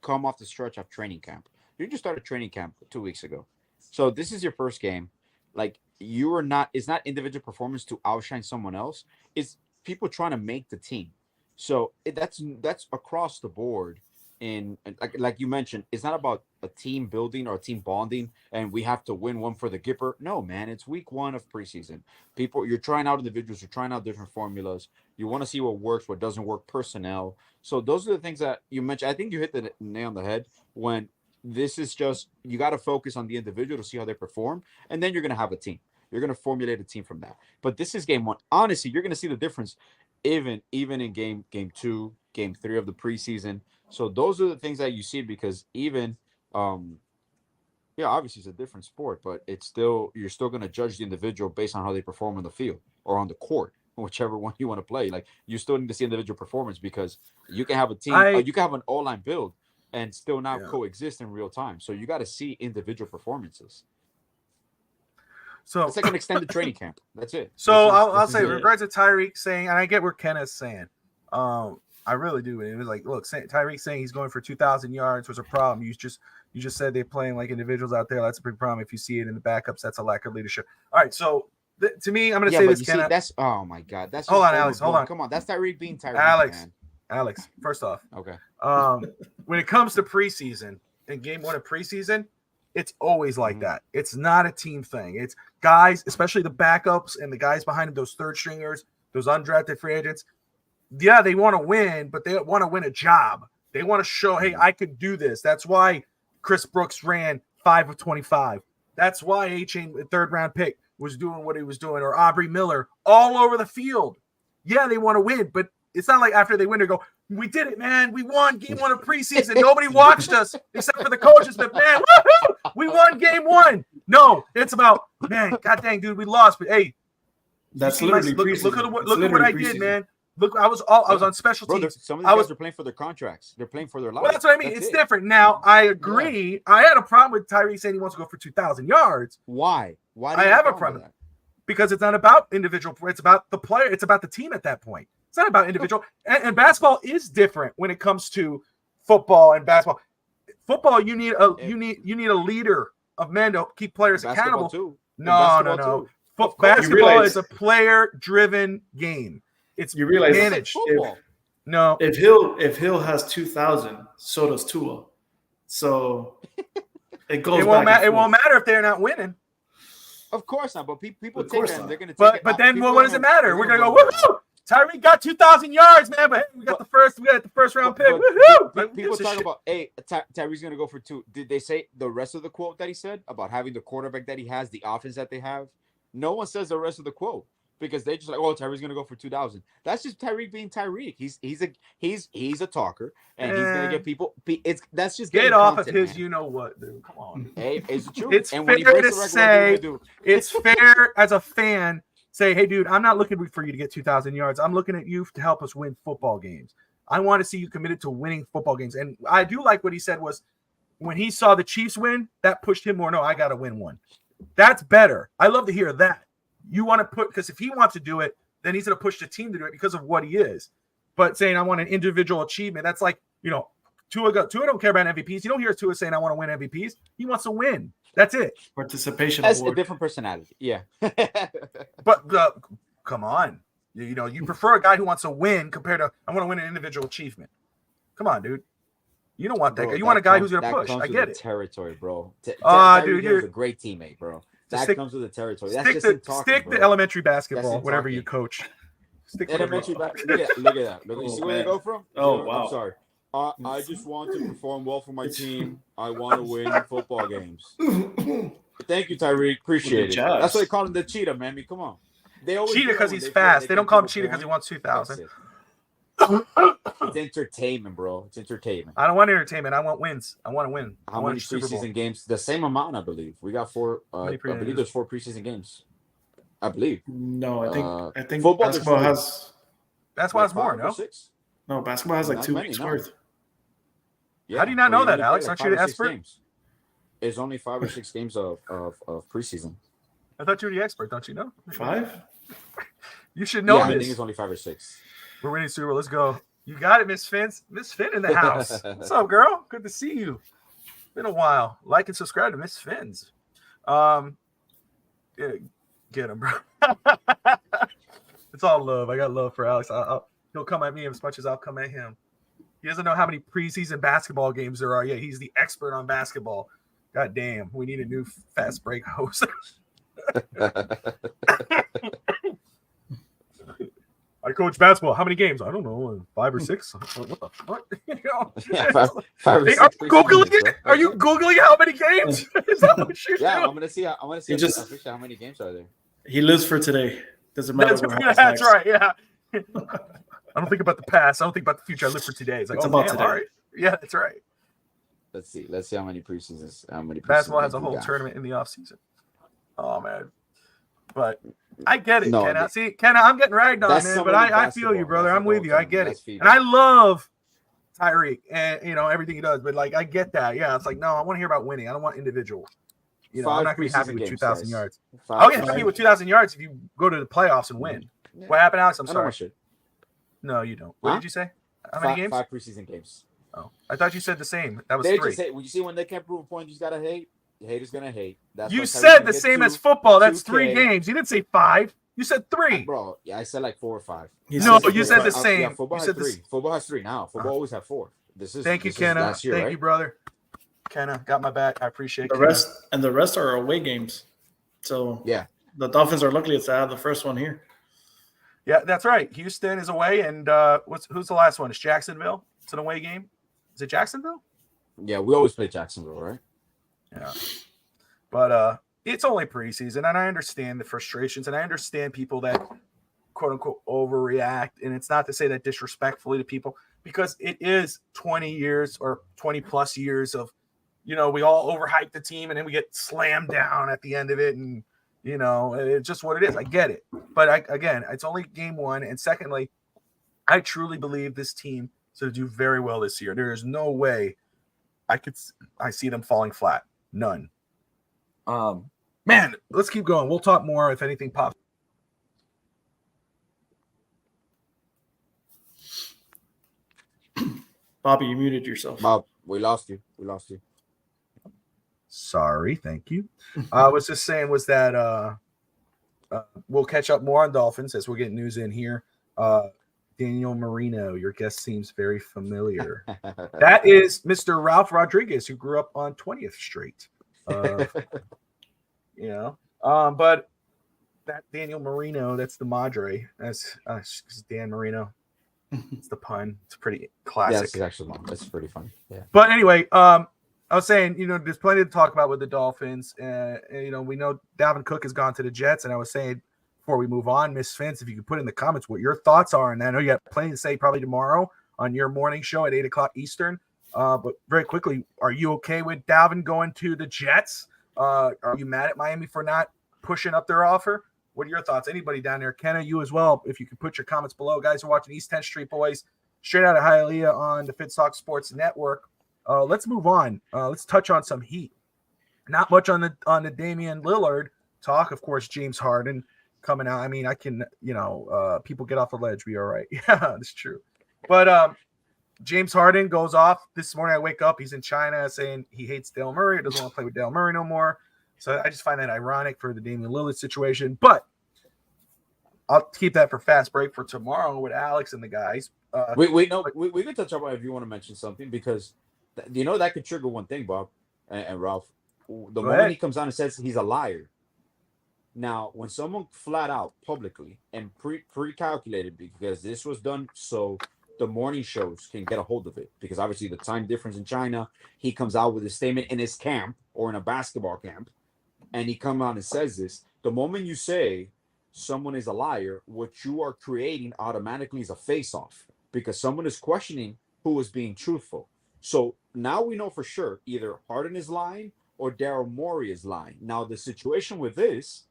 S6: come off the stretch of training camp. You just started training camp 2 weeks ago. So this is your first game. Like it's not individual performance to outshine someone else. It's people trying to make the team. So that's across the board. In like you mentioned, it's not about a team building or a team bonding and we have to win one for the Gipper. No, man, it's week 1 of preseason. You're trying out individuals, you're trying out different formulas. You want to see what works, what doesn't work, personnel. So those are the things that you mentioned. I think you hit the nail on the head when this is just, you got to focus on the individual to see how they perform. And then you're going to have a team. You're going to formulate a team from that. But this is game 1. Honestly, you're going to see the difference even in game 2, game 3 of the preseason. So those are the things that you see because even, obviously it's a different sport, but you're still going to judge the individual based on how they perform on the field or on the court, whichever one you want to play. Like you still need to see individual performance because you can have a team, you can have an all-line build and still not coexist in real time. So you got to see individual performances. So it's like an extended training camp. That's it.
S1: So I'll say, in regards to Tyreek saying, and I get what Ken is saying. I really do. It was like, look, Tyreek saying he's going for 2,000 yards was a problem. You just said they're playing like individuals out there. That's a big problem. If you see it in the backups, that's a lack of leadership. All right, so to me, I'm going to say this.
S6: That's oh my god. That's
S1: hold on, Alex. Hold on.
S6: Come on, that's Tyreek being Tyreek.
S1: Alex. First off,
S6: okay.
S1: When it comes to preseason and game 1 of preseason, it's always like that. It's not a team thing. It's guys, especially the backups and the guys behind them, those third stringers, those undrafted free agents. Yeah, they want to win, but they want to win a job. They want to show, hey, I could do this. That's why Chris Brooks ran 5 of 25. That's why A-Chain, third-round pick, was doing what he was doing, or Aubrey Miller, all over the field. Yeah, they want to win, but it's not like after they win, they go, we did it, man. We won game 1 of preseason. Nobody watched us except for the coaches, but, man, woohoo! We won game 1. No, it's about, man, god dang, dude, we lost. But, hey,
S5: that's literally
S1: look at what I did, man. Look, I was on special teams.
S6: Some of these guys are playing for their contracts. They're playing for their lives.
S1: Well, that's what I mean. It's different. Now, I agree. Yeah. I had a problem with Tyreek saying he wants to go for 2,000 yards.
S6: Why?
S1: I have a problem with that. Because it's not about individual. It's about the player. It's about the team at that point. It's not about individual. And basketball is different when it comes to football and basketball. Football, you need a leader of men to keep players accountable.
S6: Too.
S1: No. Basketball is a player-driven game. It's
S5: you realize
S1: managed.
S5: If Hill has 2,000, so does Tua. So it goes.
S1: It won't matter if they're not winning.
S6: Of course not, but people take that. They're gonna take
S1: but
S6: it.
S1: But then what does it matter? We're gonna go, woohoo! Tyreek got 2,000 yards, man. But hey, we got the first round pick. Woohoo!
S6: People talk about, hey, Tyreek's gonna go for 2. Did they say the rest of the quote that he said about having the quarterback that he has, the offense that they have? No one says the rest of the quote because they just like, oh, Tyreek's gonna go for 2,000. That's just Tyreek being Tyreek. He's a talker, and he's gonna get people. That's just
S1: get off
S6: content,
S1: of his.
S6: man.
S1: You know what, dude? Come on.
S6: Hey, it's true.
S1: It's
S6: and
S1: fair
S6: when he breaks
S1: to
S6: the record,
S1: say. It's fair as a fan. Say, hey, dude, I'm not looking for you to get 2,000 yards. I'm looking at you to help us win football games. I want to see you committed to winning football games. And I do like what he said was when he saw the Chiefs win, that pushed him more. No, I got to win one. That's better. I love to hear that. You want to because if he wants to do it, then he's going to push the team to do it because of what he is. But saying I want an individual achievement, that's like, Tua don't care about MVPs. You don't hear Tua saying I want to win MVPs. He wants to win. That's it.
S5: Participation.
S6: That's
S5: award.
S6: a different personality. Yeah.
S1: But come on. You prefer a guy who wants to win compared to I want to win an individual achievement. Come on, dude. You don't want that guy. You want a guy who's going to push. I get it.
S6: Territory, bro.
S1: Dude,
S6: you're a great teammate, bro. That comes with the territory. That's just him talking,
S1: stick
S6: bro.
S1: to elementary basketball, whatever you coach. Stick to
S6: elementary basketball. Look at that. You see where they go from?
S5: Oh, wow.
S6: I'm sorry. I just want to perform well for my team. I want to win football games. Thank you, Tyreek. Appreciate it. That's why they call him the cheetah, man. I mean, come on. They always
S1: cheetah because he's fast. They don't call him cheetah because he wants 2,000.
S6: It's entertainment, bro. It's entertainment.
S1: I don't want entertainment. I want wins. I want to win.
S6: How many preseason games? The same amount, I believe. We got 4. I believe there's 4 preseason games. I believe.
S5: No, I think
S6: football
S5: basketball has.
S1: That's why it's more. No.
S5: 6? No, basketball has like 2 weeks worth.
S6: Yeah,
S1: how do you not know that, Alex? Aren't you the expert?
S6: Games. It's only 5 or 6 games of preseason.
S1: I thought you were the expert. Don't you know?
S5: 5?
S1: You should know this.
S6: I think it's only 5 or 6.
S1: We're winning Super Bowl. Let's go. You got it, Miss Finn. Miss Finn in the house. What's up, girl? Good to see you. Been a while. Like and subscribe to Miss Finn's. Get him, bro. It's all love. I got love for Alex. He'll come at me as much as I'll come at him. He doesn't know how many preseason basketball games there are. Yeah, he's the expert on basketball. God damn, we need a new fast break host. I coach basketball. How many games? I don't know. 5 or 6. What the fuck?
S6: Yeah, 5 or 6.
S1: Are you googling it? Are you googling how many games? Is that what you're doing?
S6: I'm gonna see. How many games are there?
S5: He lives for today. Doesn't matter.
S1: That's right. Yeah. I don't think about the past. I don't think about the future. I live for today. It's like,
S5: it's about today.
S1: All right. Yeah, that's right.
S6: Let's see how many preseasons.
S1: Basketball has a whole tournament in the off season. Oh man, but I get it, Kenna. See, Kenna, I'm getting ragged on, man, but I feel you, brother. I'm with you. I get it, and I love Tyreek and everything he does. But like, I get that. Yeah, it's like no, I want to hear about winning. I don't want individual. I'm not gonna be happy with 2,000 yards. I'll get happy with 2,000 yards if you go to the playoffs and win. Yeah. What happened, Alex? I'm sorry. No, you don't. What did you say? How many games?
S6: 5 preseason games.
S1: Oh, I thought you said the same. That was 3.
S6: You see when they can't prove a point, you just gotta hate. The haters gonna hate.
S1: You said the same as football. That's 3 games. You didn't say 5. You said 3.
S6: Bro, yeah, I said like 4 or 5.
S1: No, you said the same.
S6: Yeah, football has 3. Football has 3 now. Football always have 4.
S1: Thank you, Kenna. Thank you, brother. Kenna got my back. I appreciate
S5: the rest. And the rest are away games. So yeah, the Dolphins are lucky to have the first one here.
S1: Yeah, that's right. Houston is away, and who's the last one? It's Jacksonville. It's an away game. Is it Jacksonville?
S6: Yeah, we always play Jacksonville, right?
S1: Yeah, but it's only preseason, and I understand the frustrations, and I understand people that quote unquote overreact, and it's not to say that disrespectfully to people because it is 20 years or 20 plus years of, we all overhype the team, and then we get slammed down at the end of it, and it's just what it is. I get it. But again, it's only game 1. And secondly, I truly believe this team is going to do very well this year. There is no way I see them falling flat. None. Man, let's keep going. We'll talk more if anything pops.
S5: Bobby, you muted yourself.
S6: Bob, we lost you.
S1: Sorry, thank you. I was just saying was that we'll catch up more on Dolphins as we're getting news in here. Daniel Marino, your guest seems very familiar. That is Mr. Ralph Rodriguez, who grew up on 20th Street. But that Daniel Marino, that's the Madre. That's Dan Marino. It's the pun. It's pretty classic.
S6: Yeah, it's actually long. That's pretty funny. Yeah.
S1: But anyway, I was saying, there's plenty to talk about with the Dolphins. We know Dalvin Cook has gone to the Jets, and I was saying before we move on, Miss Vince, if you could put in the comments what your thoughts are, and I know you got plenty to say probably tomorrow on your morning show at 8:00 Eastern. But very quickly, are you okay with Dalvin going to the Jets? Are you mad at Miami for not pushing up their offer? What are your thoughts? Anybody down there? Kenna, you as well. If you could put your comments below. Guys are watching East 10th Street Boys straight out of Hialeah on the Finstock Sports Network. Let's move on. Let's touch on some Heat. Not much on the Damian Lillard talk. Of course, James Harden coming out. I mean, I can, people get off the ledge. Be all right. Yeah, that's true. But James Harden goes off. This morning I wake up. He's in China saying he hates Dale Murray. Doesn't want to play with Dale Murray no more. So I just find that ironic for the Damian Lillard situation. But I'll keep that for fast break for tomorrow with Alex and the guys.
S6: We can touch on it if you want to mention something, because that could trigger one thing, Bob and Ralph. The moment he comes out and says he's a liar. Now, when someone flat out publicly and pre-calculated, because this was done so the morning shows can get a hold of it, because obviously the time difference in China, he comes out with a statement in his camp or in a basketball camp, and he comes out and says this. The moment you say someone is a liar, what you are creating automatically is a face-off, because someone is questioning who is being truthful. So now we know for sure either Harden is lying or Daryl Morey is lying. Now, the situation with this,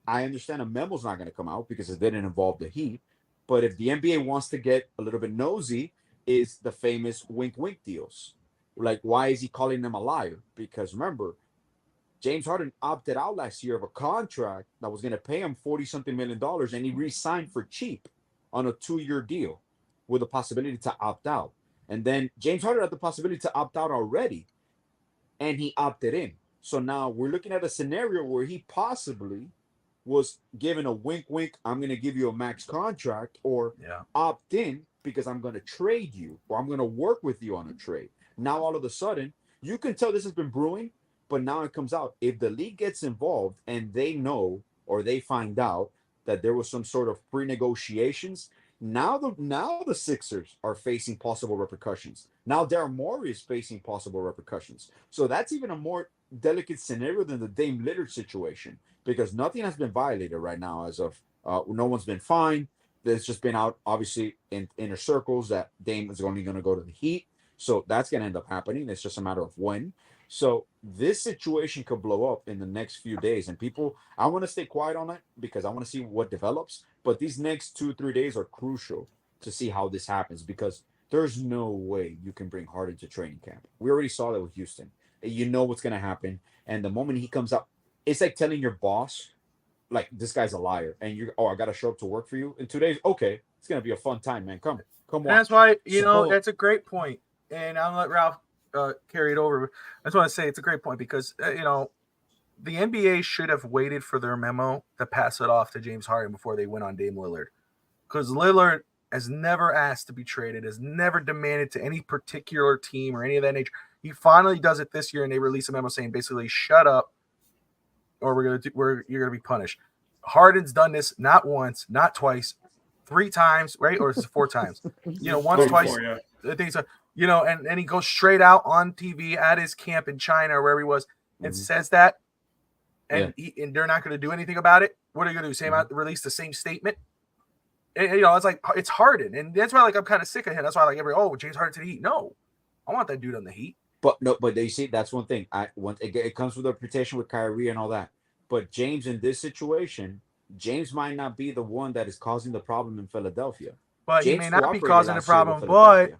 S6: I understand a memo's not going to come out because it didn't involve the Heat. But if the NBA wants to get a little bit nosy, is the famous wink-wink deals. Like, why is he calling them a liar? Because remember, James Harden opted out last year of a contract that was going to pay him $40-something million, and he re-signed for cheap on a 2-year deal with the possibility to opt out. And then James Harden had the possibility to opt out already, and he opted in. So now we're looking at a scenario where he possibly was given a wink, I'm going to give you a max contract, or opt in because I'm going to trade you, or I'm going to work with you on a trade. Now, all of a sudden, you can tell this has been brewing, but now it comes out. If the league gets involved and they know, or they find out that there was some sort of pre-negotiations, now the Sixers are facing possible repercussions. Now Daryl Morey is facing possible repercussions. So that's even a more delicate scenario than the Dame Lillard situation, because nothing has been violated right now as of no one's been fined. There's just been out, obviously, in inner circles that Dame is only going to go to the Heat. So that's going to end up happening. It's just a matter of when. So this situation could blow up in the next few days. And people, I want to stay quiet on it because I want to see what develops. But these next 2-3 days are crucial to see how this happens, because there's no way you can bring Harden to training camp. We already saw that with Houston. You know what's going to happen. And the moment he comes out, it's like telling your boss, like, this guy's a liar. And I got to show up to work for you in 2 days. Okay, it's going to be a fun time, man. Come on.
S1: That's why, that's a great point. And I'll let Ralph carry it over. I just want to say it's a great point because, the NBA should have waited for their memo to pass it off to James Harden before they went on Dame Lillard. Because Lillard has never asked to be traded, has never demanded to any particular team or any of that nature. He finally does it this year, and they release a memo saying basically, shut up, or you're gonna be punished. Harden's done this not once, not twice, 3 times, right? Or is it 4 times? Once, twice. I think so. And he goes straight out on TV at his camp in China or wherever he was and says that, and they're not going to do anything about it. What are you going to do? Same release the same statement? And, it's like, it's Harden, and that's why I'm kind of sick of him. That's why James Harden to the Heat. No, I want that dude on the Heat.
S6: But you see, that's one thing. It comes with a reputation with Kyrie and all that. But James, in this situation, James might not be the one that is causing the problem in Philadelphia.
S1: But James, he may not be causing the problem, but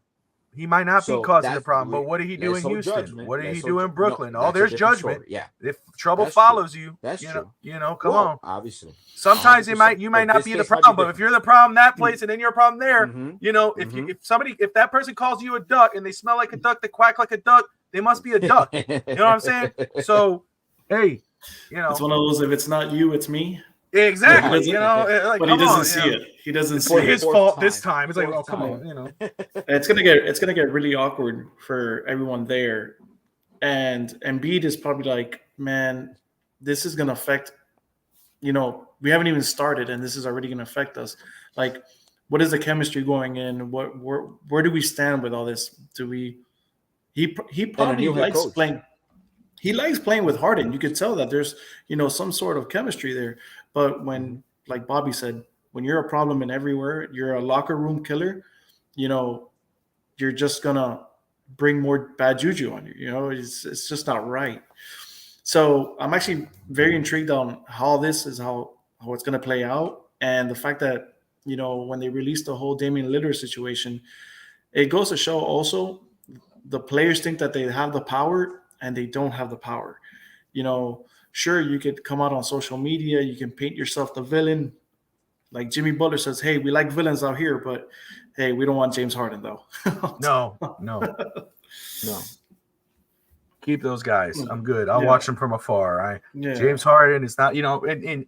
S1: he might not be causing the problem. But what did he do in Houston?
S6: Judgment.
S1: What did he do in Brooklyn? There's judgment.
S6: Story. Yeah.
S1: If trouble follows you,
S6: that's true.
S1: Come on.
S6: Obviously.
S1: Sometimes you might not be the problem, but if you're the problem that place and then you're a problem there, if that person calls you a duck and they smell like a duck, they quack like a duck, they must be a duck. You know what I'm saying? So, hey,
S5: it's one of those, if it's not you, it's me.
S1: Exactly.
S5: But he doesn't see it. He doesn't see it.
S1: His fault this time. It's like, oh, come on,
S5: It's gonna get really awkward for everyone there. And Embiid is probably like, man, this is gonna affect. We haven't even started, and this is already gonna affect us. Like, what is the chemistry going in? Where do we stand with all this? Do we? He probably likes playing. He likes playing with Harden. You could tell that there's, some sort of chemistry there. But when, like Bobby said, when you're a problem in everywhere, you're a locker room killer, you're just going to bring more bad juju on you. It's just not right. So I'm actually very intrigued on how it's going to play out. And the fact that, when they released the whole Damian Lillard situation, it goes to show also the players think that they have the power and they don't have the power. Sure, you could come out on social media, you can paint yourself the villain. Like Jimmy Butler says, hey, we like villains out here, but hey, we don't want James Harden though.
S1: No. Keep those guys. I'm good. I'll watch them from afar. James Harden is not, and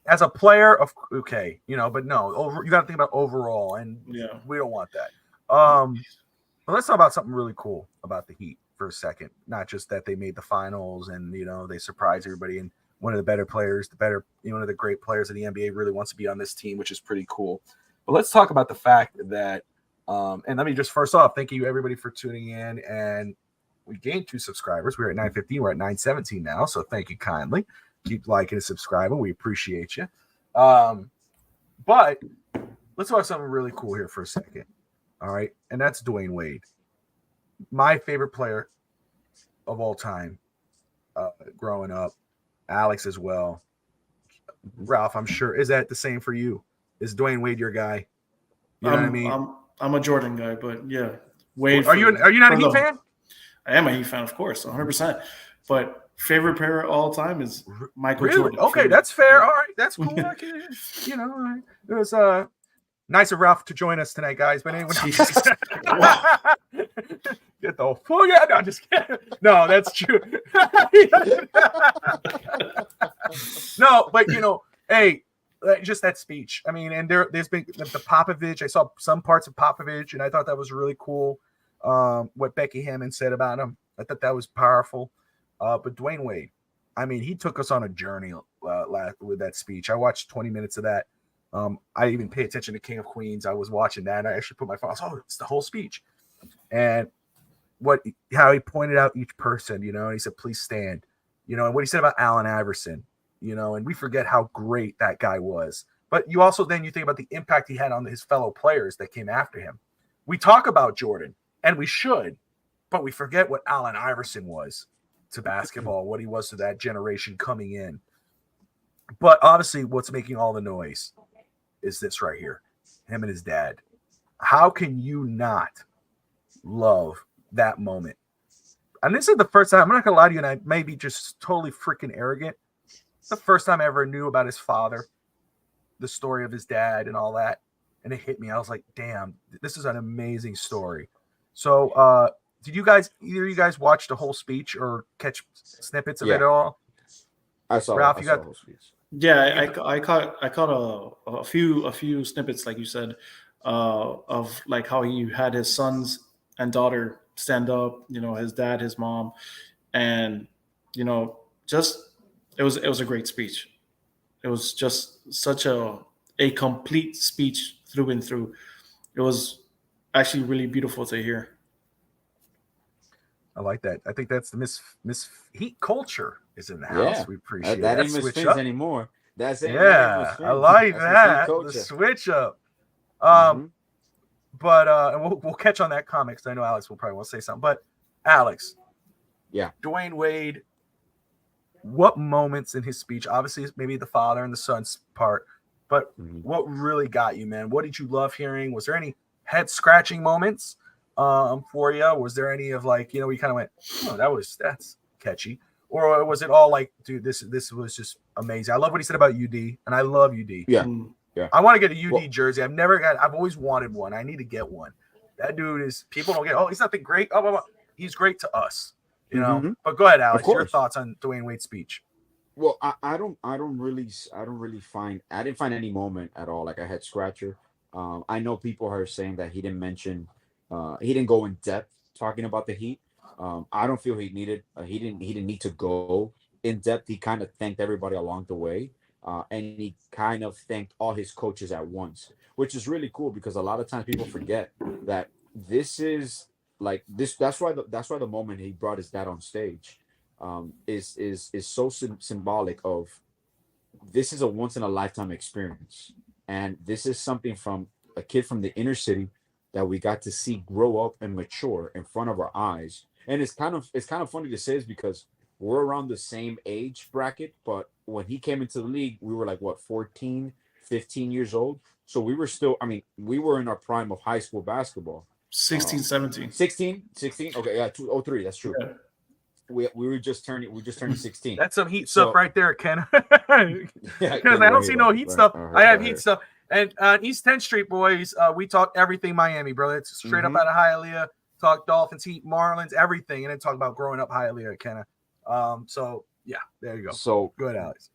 S1: as a player, okay, but no, you got to think about overall, and we don't want that. But let's talk about something really cool about the Heat for a second. Not just that they made the finals and they surprised everybody, and one of the better players, one of the great players of the NBA really wants to be on this team, which is pretty cool. But let's talk about the fact that, and let me just first off, thank you everybody for tuning in. And we gained 2 subscribers. We're at 915. We're at 917 now. So thank you kindly. Keep liking and subscribing. We appreciate you. But let's talk something really cool here for a second. All right. And that's Dwayne Wade. My favorite player of all time growing up. Alex as well. Ralph, I'm sure. Is that the same for you? Is Dwayne Wade your guy? You know what I mean?
S5: I'm a Jordan guy, but yeah. Wade.
S1: Are you not a Heat fan?
S5: I am a Heat fan, of course, 100%. But favorite player of all time is Michael Jordan.
S1: Okay, that's fair. All right, that's cool. It was nice of Ralph to join us tonight, guys. But anyway, get the fuck out! No, just kidding. No, that's true. No, but hey, just that speech. I mean, and there's been the Popovich. I saw some parts of Popovich, and I thought that was really cool. What Becky Hammond said about him, I thought that was powerful. But Dwayne Wade, I mean, he took us on a journey with that speech. I watched 20 minutes of that. I even pay attention to King of Queens. I was watching that, and I actually put my phone. I was, it's the whole speech, and how he pointed out each person, and he said, "Please stand," and what he said about Allen Iverson, and we forget how great that guy was. But you also then you think about the impact he had on his fellow players that came after him. We talk about Jordan, and we should, but we forget what Allen Iverson was to basketball, what he was to that generation coming in. But obviously, what's making all the noise is this right here, him and his dad. How can you not love that moment? And this is the first time, I'm not going to lie to you, and I may be just totally freaking arrogant. It's the first time I ever knew about his father, the story of his dad and all that. And it hit me. I was like, damn, this is an amazing story. So did either of you guys watch the whole speech or catch snippets of it at all?
S6: I saw
S5: Ralph, you got the whole speech. Yeah, I caught a few snippets, like you said, of like how he had his sons and daughter stand up, his dad, his mom, and just it was a great speech. It was just such a complete speech through and through. It was actually really beautiful to hear.
S1: I like that. I think that's the Miss Heat culture is in the house.
S6: Yeah.
S1: We appreciate
S6: that.
S1: That
S6: ain't Miss Fins anymore. That's it.
S1: Yeah, I like that. The switch up. But and we'll catch on that comment because I know Alex will probably want to say something. But Alex, Dwayne Wade. What moments in his speech? Obviously, maybe the father and the son's part. But what really got you, man? What did you love hearing? Was there any head scratching moments for you? Was there any of like, we kind of went, oh, that's catchy, or was it all like, dude, this was just amazing? I love what he said about UD, and I love UD.
S6: Yeah.
S1: I want to get a UD jersey. I've always wanted one. I need to get one. That dude is. People don't get. Oh, he's nothing great. Oh, he's great to us. But go ahead, Alex. Your thoughts on Dwayne Wade's speech?
S6: Well, I didn't find any moment at all like a head scratcher. I know people are saying that he didn't go in depth talking about the Heat. I don't feel he didn't need to go in depth. He kind of thanked everybody along the way, and he kind of thanked all his coaches at once, which is really cool because a lot of times people forget that this is like this. That's why the moment he brought his dad on stage is so symbolic of this is a once in a lifetime experience, and this is something from a kid from the inner city that we got to see grow up and mature in front of our eyes. And it's kind of funny to say this because we're around the same age bracket, but when he came into the league, we were like what 14, 15 years old. So we were still, I mean, we were in our prime of high school basketball.
S5: 16, 17.
S6: 16. Okay, yeah, 203, that's true.
S5: Yeah.
S6: We were just turning 16.
S1: That's some Heat stuff right there, Ken.
S6: Yeah,
S1: Because I don't see no Heat stuff. I have Heat stuff. And East 10th Street boys, we talk everything Miami, brother. It's straight up out of Hialeah. Talk Dolphins, Heat, Marlins, everything, and then talk about growing up Hialeah, Kenna. So yeah, there you go.
S6: So
S1: go ahead, Alex.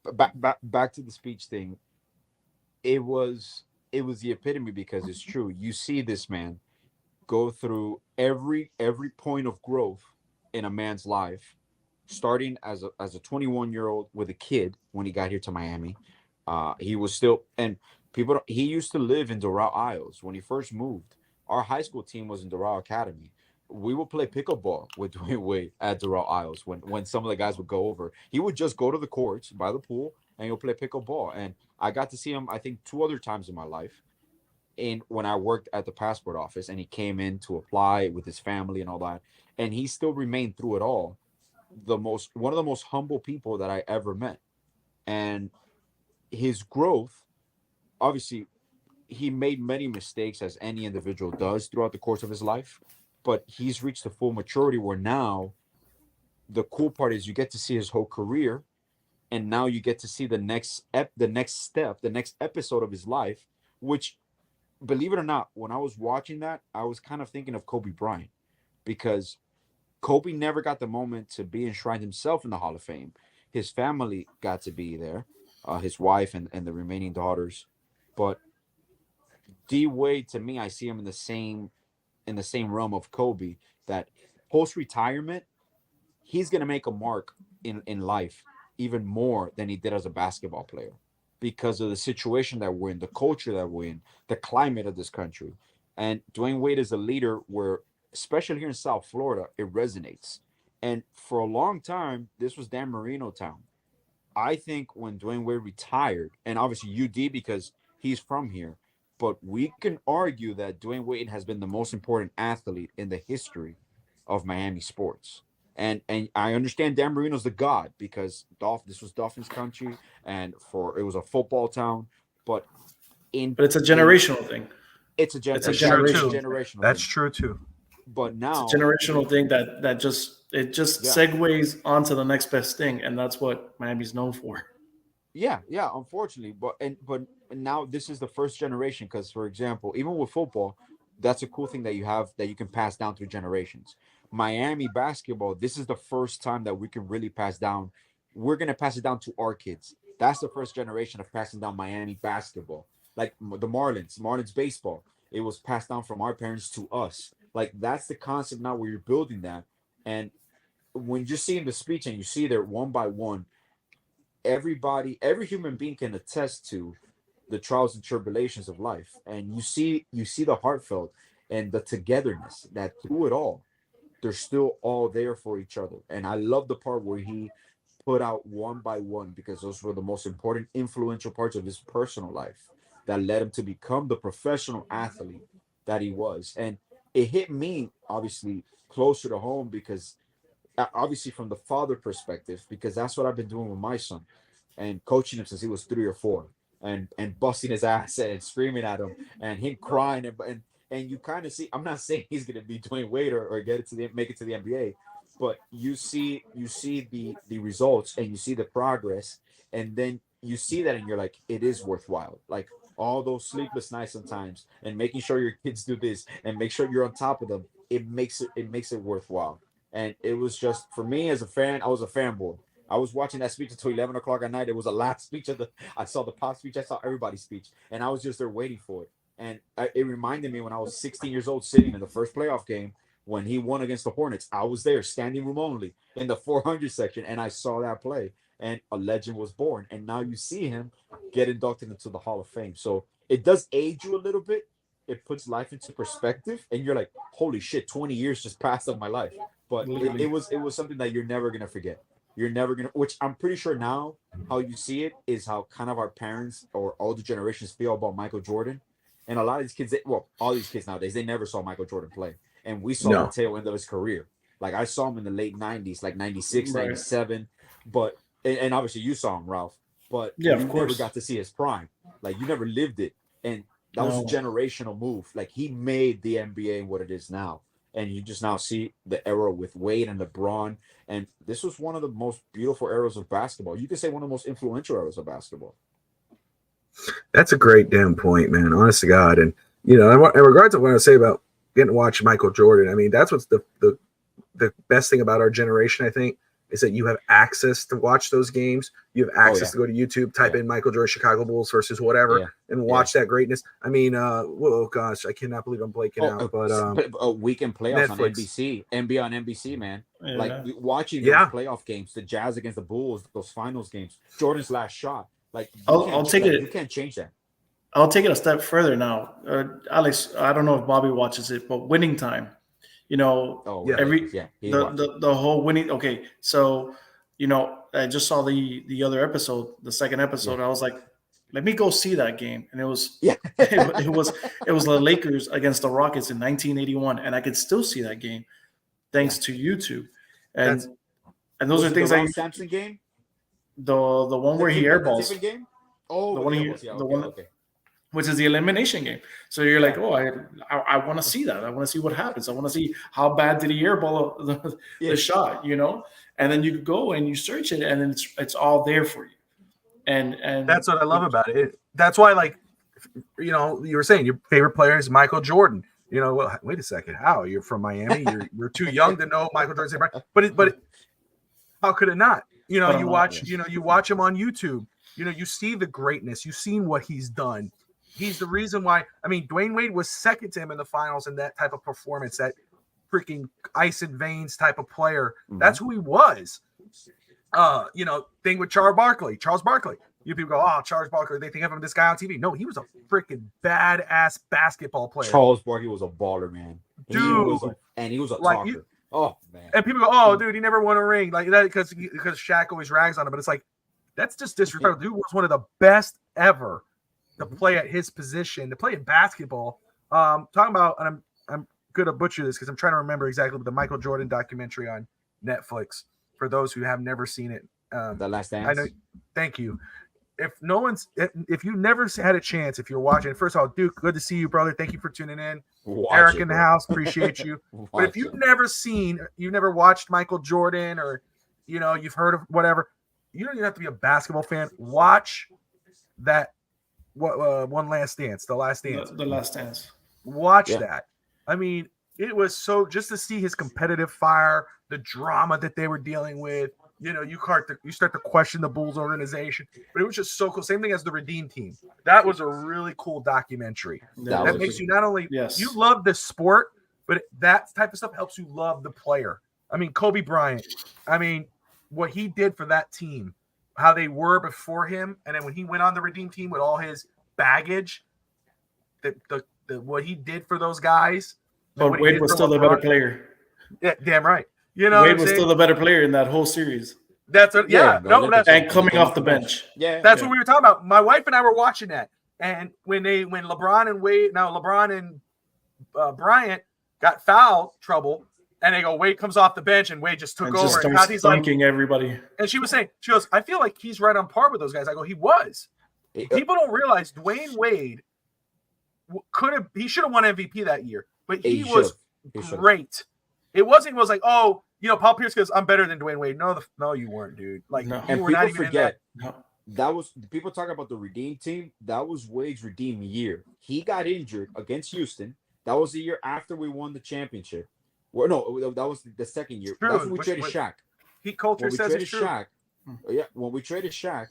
S6: Back to the speech thing. It was the epitome because it's true. You see this man go through every point of growth in a man's life, starting as a 21-year-old with a kid when he got here to Miami. He was still, and he used to live in Doral Isles when he first moved. Our high school team was in Doral Academy. We would play pickleball with Dwayne Wade at Doral Isles when some of the guys would go over. He would just go to the courts by the pool and he'll play pickleball. And I got to see him, I think, 2 other times in my life. And when I worked at the passport office and he came in to apply with his family and all that, and he still remained through it all one of the most humble people that I ever met. And his growth, obviously, he made many mistakes as any individual does throughout the course of his life, but he's reached the full maturity where now the cool part is you get to see his whole career, and now you get to see the next step, the next episode of his life, which, believe it or not, when I was watching that, I was kind of thinking of Kobe Bryant, because Kobe never got the moment to be enshrined himself in the Hall of Fame. His family got to be there, his wife and the remaining daughters. But D Wade, to me, I see him in the same realm of Kobe, that post-retirement, he's going to make a mark in life even more than he did as a basketball player because of the situation that we're in, the culture that we're in, the climate of this country. And Dwayne Wade is a leader where, especially here in South Florida, it resonates. And for a long time, this was Dan Marino town. I think when Dwayne Wade retired, and obviously UD because he's from here, but we can argue that Dwayne Wade has been the most important athlete in the history of Miami sports. And I understand Dan Marino's the god because this was Dolphins country, and it was a football town. But
S5: it's a generational thing.
S6: It's a generational.
S1: That's true too.
S6: But now
S5: it's a generational thing that just segues onto the next best thing, and that's what Miami's known for.
S6: Yeah, unfortunately, but now this is the first generation because, for example, even with football, that's a cool thing that you have that you can pass down through generations. Miami basketball, this is the first time that we can really pass down. We're going to pass it down to our kids. That's the first generation of passing down Miami basketball. Like the Marlins baseball, it was passed down from our parents to us. Like that's the concept now where you're building that. And when you're seeing the speech and you see there one by one, every human being can attest to the trials and tribulations of life. And you see the heartfelt and the togetherness that through it all, they're still all there for each other. And I love the part where he put out one by one, because those were the most important, influential parts of his personal life that led him to become the professional athlete that he was. And it hit me, obviously, closer to home because obviously from the father perspective, because that's what I've been doing with my son and coaching him since he was 3 or 4 and busting his ass and screaming at him and him crying. And you kind of see, I'm not saying he's going to be Dwayne Wade or make it to the NBA, but you see the results and you see the progress, and then you see that and you're like, it is worthwhile. Like all those sleepless nights sometimes and making sure your kids do this and make sure you're on top of them. It makes it worthwhile. And it was just, for me as a fan, I was a fanboy. I was watching that speech until 11 o'clock at night. It was the last speech I saw the pop speech. I saw everybody's speech. And I was just there waiting for it. And it reminded me when I was 16 years old, sitting in the first playoff game when he won against the Hornets. I was there, standing room only, in the 400 section, and I saw that play. And a legend was born. And now you see him get inducted into the Hall of Fame. So it does age you a little bit. It puts life into perspective. And you're like, holy shit, 20 years just passed of my life. But it was something that you're never going to forget. You're never going to, which I'm pretty sure now how you see it is how kind of our parents or older generations feel about Michael Jordan. And a lot of these kids, all these kids nowadays, they never saw Michael Jordan play. And we saw the tail end of his career. Like I saw him in the late 90s, like 96, 97. But, and obviously you saw him, Ralph. But you never got to see his prime. Like you never lived it. And that was a generational move. Like he made the NBA what it is now. And you just now see the era with Wade and LeBron. And this was one of the most beautiful eras of basketball. You could say one of the most influential eras of basketball.
S1: That's a great damn point, man. Honest to God. And, you know, in regards to what I say about getting to watch Michael Jordan, I mean, that's what's the best thing about our generation, I think, is that you have access to watch those games. You have access to go to YouTube, type in Michael Jordan, Chicago Bulls versus whatever, and watch that greatness. I mean, oh gosh, I cannot believe I'm blanking out. But
S6: a weekend playoffs
S1: Netflix.
S6: On NBC, NBA on NBC, man. Like watching those playoff games, the Jazz against the Bulls, those finals games, Jordan's last shot. Like
S5: I'll take it.
S6: You can't change that.
S5: I'll take it a step further now. Alex, I don't know if Bobby watches it, but Winning Time. You know, the whole winning. Okay, so you know, I just saw the other episode, the second episode. I was like, let me go see that game, and it was it was the Lakers against the Rockets in 1981, and I could still see that game thanks to YouTube. And those are things like
S6: Samson game,
S5: the one where he airballs.
S6: Oh,
S5: the one which is the elimination game. So you're like, oh, I want to see that. I want to see what happens. I want to see how bad did he airball the shot, you know? And then you go and you search it, and then it's all there for you. And
S1: that's what I love about it. That's why, like, you know, you were saying your favorite player is Michael Jordan. You know, well, wait a second. How? You're from Miami. You're too young to know Michael Jordan's favorite. But how could it not? You know, you watch him on YouTube. You know, you see the greatness. You've seen what he's done. He's the reason why. I mean, Dwayne Wade was second to him in the finals in that type of performance, that freaking ice and veins type of player. Mm-hmm. That's who he was. You know, thing with Charles Barkley. You people go, oh, Charles Barkley, they think of him this guy on TV. No, he was a freaking badass basketball player.
S6: Charles Barkley was a baller, man.
S1: Dude.
S6: He was a talker. Oh, man.
S1: And people go, oh, dude, he never won a ring. Like that because Shaq always rags on him. But it's like, that's just disrespectful. Dude was one of the best ever to play at his position, to play in basketball. Talking about, and I'm going to butcher this because I'm trying to remember exactly, but the Michael Jordan documentary on Netflix, for those who have never seen it.
S6: The Last Dance.
S1: I know. Thank you. If you never had a chance, if you're watching, first of all, Duke, good to see you, brother. Thank you for tuning in. Eric in the house, appreciate you. But if you've never watched Michael Jordan, or, you know, you've heard of whatever, you don't even have to be a basketball fan. Watch that. One Last Dance, The Last Dance.
S5: The Last Dance.
S1: Watch that. I mean, it was so, just to see his competitive fire, the drama that they were dealing with. You know, you start to question the Bulls organization, but it was just so cool. Same thing as the Redeem Team. That was a really cool documentary. That makes you not only you love the sport, but that type of stuff helps you love the player. I mean, Kobe Bryant. I mean, what he did for that team, how they were before him, and then when he went on the Redeem Team with all his baggage, the what he did for those guys.
S5: But Wade was still the better player.
S1: Yeah, damn right. You know,
S5: Wade was still the better player in that whole series.
S1: That's
S5: and coming off the bench.
S1: That's what we were talking about. My wife and I were watching that, and when LeBron and Bryant got foul trouble, and they go, Wade comes off the bench, and Wade just took over.
S5: And he's dunking everybody.
S1: And she goes, I feel like he's right on par with those guys. I go, he was. People don't realize Dwayne Wade he should have won MVP that year, but he was great. It wasn't. It was like, oh, you know, Paul Pierce goes, I'm better than Dwayne Wade. No, you weren't, dude. Like,
S6: no. And people forget that was people talk about the Redeem Team. That was Wade's Redeem year. He got injured against Houston. That was the year after we won the championship. Well, no, that was the second year. True. That's when we traded Shaq.
S1: Heat culture says it's true. Shaq,
S6: Yeah, when we traded Shaq,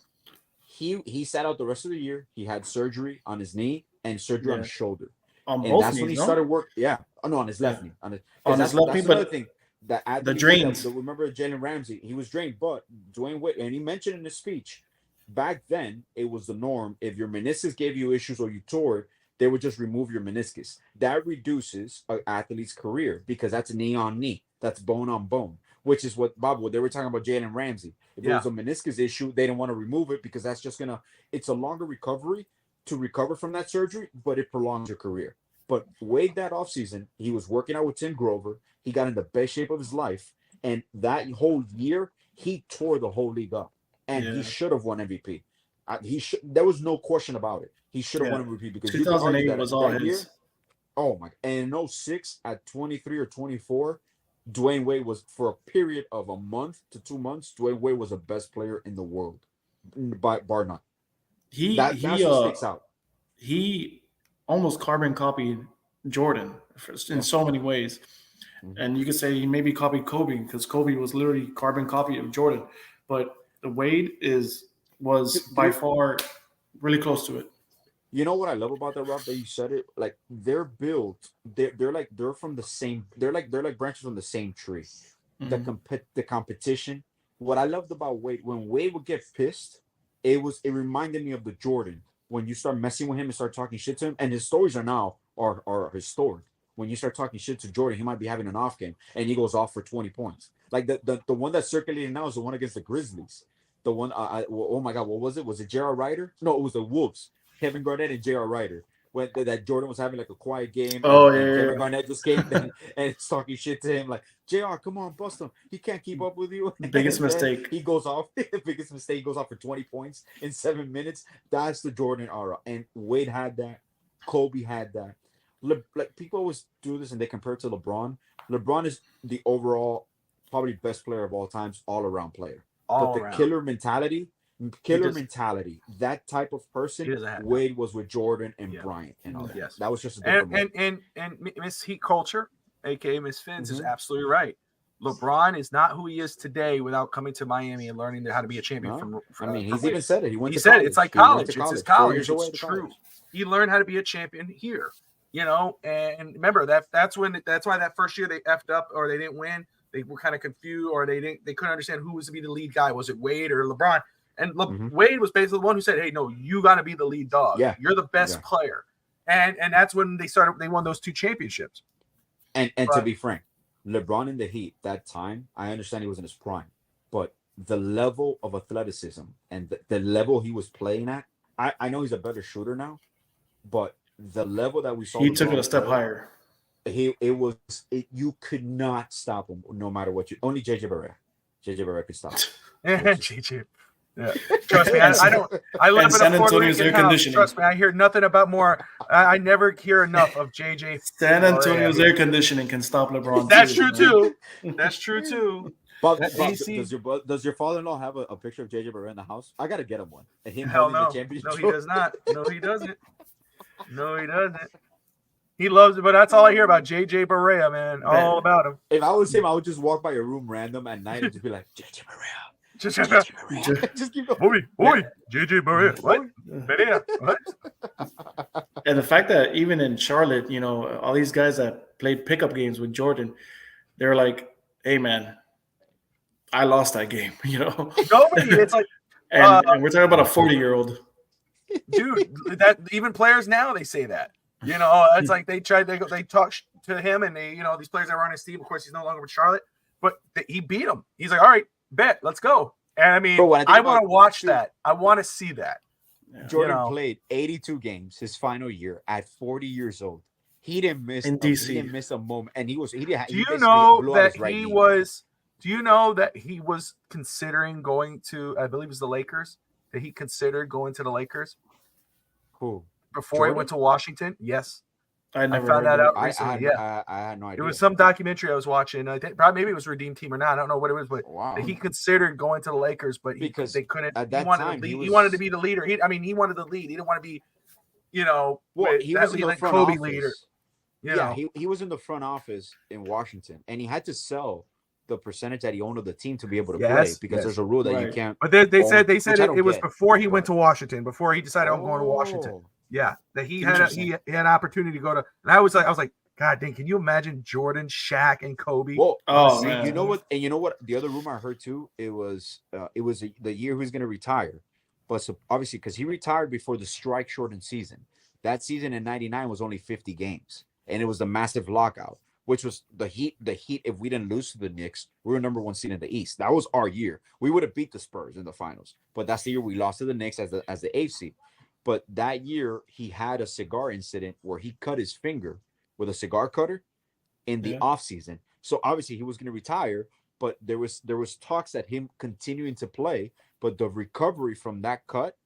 S6: he sat out the rest of the year. He had surgery on his knee and surgery on his shoulder.
S5: On
S6: And
S5: both
S6: that's
S5: knees,
S6: when he
S5: no?
S6: started work. Yeah. Oh no, on his left knee. On his
S5: left knee,
S6: that's
S5: but
S6: another thing. That
S5: the drains.
S6: remember Jalen Ramsey? He was drained, but Dwayne Wade, and he mentioned in his speech, back then it was the norm. If your meniscus gave you issues or you tore it, they would just remove your meniscus. That reduces an athlete's career because that's knee on knee. That's bone on bone, which is what they were talking about Jalen Ramsey. If it was a meniscus issue, they didn't want to remove it because that's just it's a longer recovery to recover from that surgery, but it prolongs your career. But Wade, that offseason, he was working out with Tim Grover. He got in the best shape of his life. And that whole year, he tore the whole league up. And he should have won MVP. There was no question about it. He should have won MVP because
S5: 2008 was all his.
S6: Year, oh my! And in 06, at 23 or 24, Dwayne Wade was, for a period of a month to 2 months, Dwayne Wade was the best player in the world, bar none. That sticks out.
S5: He almost carbon copied Jordan in so many ways. Mm-hmm. And you could say he maybe copied Kobe because Kobe was literally carbon copy of Jordan. But the Wade was by far really close to it.
S6: You know what I love about that, Rob, that you said it? Like they're built, they're from the same, they're like branches from the same tree. Mm-hmm. The competition. What I loved about Wade, when Wade would get pissed, it reminded me of the Jordan. When you start messing with him and start talking shit to him, and his stories are historic. When you start talking shit to Jordan, he might be having an off game and he goes off for 20 points. Like the one that's circulating now is the one against the Grizzlies. The one, oh my God, what was it? Was it J.R. Ryder? No, it was the Wolves. Kevin Garnett and J.R. Ryder. When that Jordan was having like a quiet game. Kevin Garnett just came and it's talking shit to him like, JR, come on, bust him. He can't keep up with you.
S5: Biggest mistake.
S6: He goes off. Biggest mistake. He goes off for 20 points in 7 minutes. That's the Jordan era. And Wade had that. Kobe had that. Like people always do this and they compare it to LeBron. LeBron is the overall probably best player of all times, all around player. Killer mentality. That type of person, Wade was with Jordan and Bryant and all that.
S1: Yes.
S6: That was just a different
S1: and Miss Heat Culture, aka Miss Fins, is absolutely right. LeBron is not who he is today without coming to Miami and learning how to be a champion.
S6: He's even said it.
S1: He said it's like college. It's his college. It's true. He learned how to be a champion here. You know, and remember that's why that first year they effed up or they didn't win. They were kind of confused or they couldn't understand who was to be the lead guy. Was it Wade or LeBron? And Wade was basically the one who said, "Hey, no, you got to be the lead dog. Yeah. You're the best player." And that's when they won those 2 championships.
S6: And to be frank, LeBron in the Heat that time, I understand he was in his prime, but the level of athleticism and the level he was playing at, I know he's a better shooter now, but the level that we saw,
S5: he took it a step higher.
S6: You could not stop him no matter what you. Only JJ Barea could stop him.
S1: JJ. Yeah. Trust me, I live in
S5: San
S1: a Puerto
S5: Antonio's
S1: Rican
S5: air
S1: house.
S5: conditioning.
S1: Trust me, I hear nothing about more. I never hear enough of JJ.
S5: San Antonio's air conditioning can stop LeBron.
S1: That's true too. That's true too.
S6: Bob, does your father-in-law have a picture of JJ Barea in the house? I gotta get him one. And him
S1: Hell no.
S6: The championship.
S1: No, he does not. No, he doesn't. No, he doesn't. He loves it, but that's all I hear about JJ Barea, man. All about him.
S6: If I was him, I would just walk by your room random at night and just be like, JJ Barea.
S1: Just keep going. Oi, JJ Barea. What? Barea. What?
S5: And the fact that even in Charlotte, you know, all these guys that played pickup games with Jordan, they're like, "Hey, man, I lost that game." You know,
S1: nobody. It's like,
S5: and we're talking about a 40-year-old
S1: dude. That even players now they say that. You know, it's like they talk to him, and these players that were on his team. Of course, he's no longer with Charlotte, but he beat them. He's like, all right, bet, let's go. And I mean, I want to watch that. I want to see that.
S6: Jordan played 82 games his final year at 40 years old. He didn't miss
S5: in DC.
S6: He didn't miss a moment, and he was. Do
S1: you know that he was considering going to? I believe it was the Lakers. That he considered going to the Lakers.
S6: Who?
S1: Before Jordan? He went to Washington. Yes.
S5: I
S1: found that out
S6: I
S1: recently.
S6: had no idea.
S1: It was some documentary I was watching. I think probably maybe it was Redeem Team or not. I don't know what it was, but he considered going to the Lakers, but because they couldn't.
S6: At that time,
S1: he wanted to be the leader. He wanted the lead. He didn't want to be, he
S6: was in the front
S1: Kobe
S6: office.
S1: leader.
S6: He was in the front office in Washington, and he had to sell the percentage that he owned of the team to be able to play,
S1: Yes,
S6: because
S1: yes.
S6: there's a rule that you
S5: Right.
S6: can't.
S1: But they
S6: own,
S1: said
S6: which I don't
S1: it was
S6: get,
S1: before he went
S6: but-
S1: to Washington, before he decided I'm going to Washington.
S6: Oh.
S1: Yeah, that he had an opportunity to go to, and I was like, God dang, can you imagine Jordan, Shaq, and Kobe?
S6: Well,
S5: Oh,
S6: see,
S5: man.
S6: you know what? And you know what? The other rumor I heard too, it was the year he was going to retire, but so obviously because he retired before the strike shortened season. That season in '99 was only 50 games, and it was the massive lockout, which was the Heat. The Heat, if we didn't lose to the Knicks, we were number 1 seed in the East. That was our year. We would have beat the Spurs in the finals, but that's the year we lost to the Knicks as the 8th seed. But that year, he had a cigar incident where he cut his finger with a cigar cutter in the offseason. So obviously he was going to retire, but there was talks that him continuing to play, but the recovery from that cut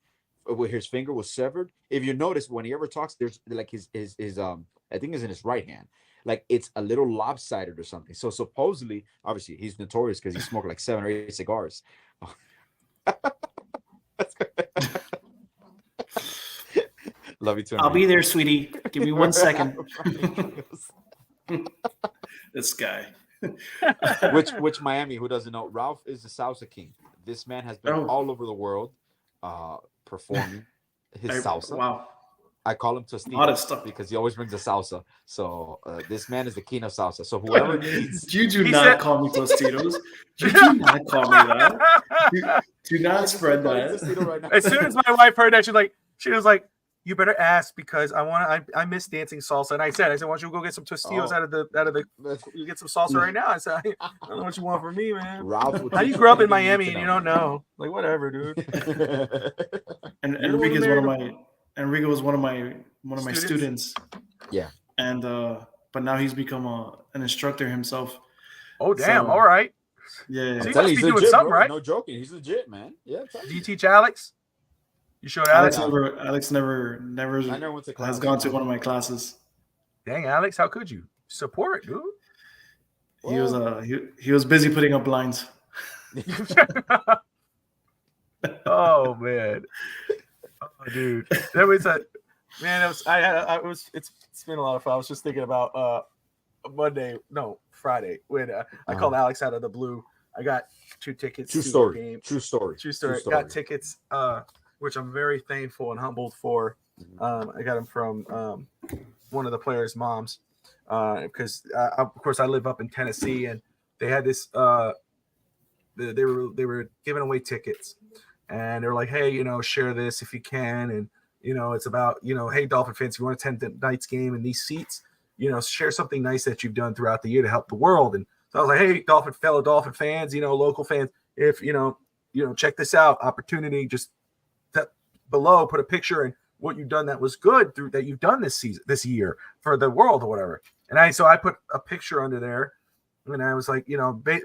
S6: where his finger was severed. If you notice, when he ever talks, there's like his I think it's in his right hand. Like it's a little lopsided or something. So supposedly, obviously, he's notorious because he smoked like 7 or 8 cigars. Love you too.
S5: I'll be there, sweetie. Give me 1 second. This guy.
S6: which Miami, who doesn't know, Ralph is the salsa king. This man has been all over the world performing his salsa.
S5: Wow.
S6: I call him
S5: A lot of
S6: Tostitos
S5: stuff.
S6: because he always brings the salsa. So this man is the king of salsa. So whoever needs,
S5: You do
S1: He
S5: not
S1: said-
S5: call me Tostitos. You do not call me that. Do not spread that.
S6: Tostito right now.
S1: As soon as my wife heard that, she was like, you better ask because I miss dancing salsa. And I said, why don't you go get some Tostitos out of the you get some salsa right now. I said, I don't know what you want from me, man.
S6: Ralph,
S1: How do you grow up in Miami and you don't know? Like, whatever, dude.
S5: And
S1: You're the one who
S5: Enrique was one of my students.
S6: Yeah.
S5: And but now he's become an instructor himself.
S1: Oh, damn.
S5: So-
S1: All right.
S5: Yeah.
S1: So
S6: I'm
S1: you
S6: telling
S1: must
S6: you,
S1: be
S6: he's
S1: doing
S6: legit,
S1: something,
S6: bro.
S1: right?
S6: No joking, he's legit, man. Yeah. I'm telling
S1: Do you
S6: you.
S1: teach Alex? You showed Alex?
S5: Alex never
S6: I never went to class.
S5: has gone to one of my classes.
S1: Dang, Alex, how could you? Support, dude.
S5: He was busy putting up blinds.
S1: Oh, man. Oh, dude. That was a man. It's been a lot of fun. I was just thinking about Friday when I called Alex out of the blue. I got 2 tickets.
S6: True
S1: to
S6: story.
S1: the game.
S6: True story.
S1: Got tickets, which I'm very thankful and humbled for. I got them from one of the players' moms because, of course, I live up in Tennessee, and they had this. They were giving away tickets, and they were like, "Hey, share this if you can." And it's about hey, Dolphin fans, if you want to attend tonight's game in these seats, share something nice that you've done throughout the year to help the world. And so I was like, "Hey, fellow Dolphin fans, local fans, if check this out, opportunity, just below, put a picture and what you've done that was good that you've done this year for the world or whatever." And I put a picture under there, and I was like,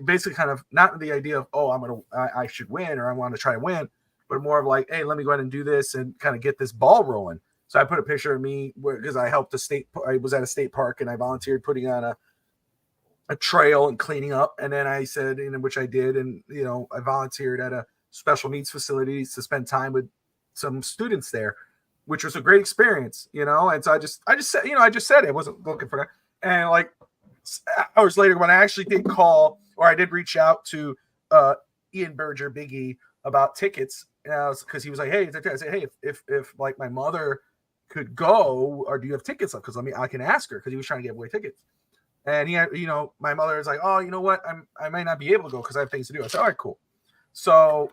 S1: basically kind of not the idea of, oh, I should win or I want to try to win, but more of like, hey, let me go ahead and do this and kind of get this ball rolling. So I put a picture of me because I helped I was at a state park and I volunteered putting on a trail and cleaning up. And then I said, which I did. And, I volunteered at a special needs facility to spend time with some students there, which was a great experience, And so I just said, I just said it. I wasn't looking for that. And like hours later, when I actually did call, or I did reach out to Ian Berger, Big E, about tickets, because he was like, "Hey," I said, "Hey, if like my mother could go, or do you have tickets up? Because I can ask her," because he was trying to give away tickets. And he had, my mother was like, "Oh, you know what? I might not be able to go because I have things to do." I said, "All right, cool." So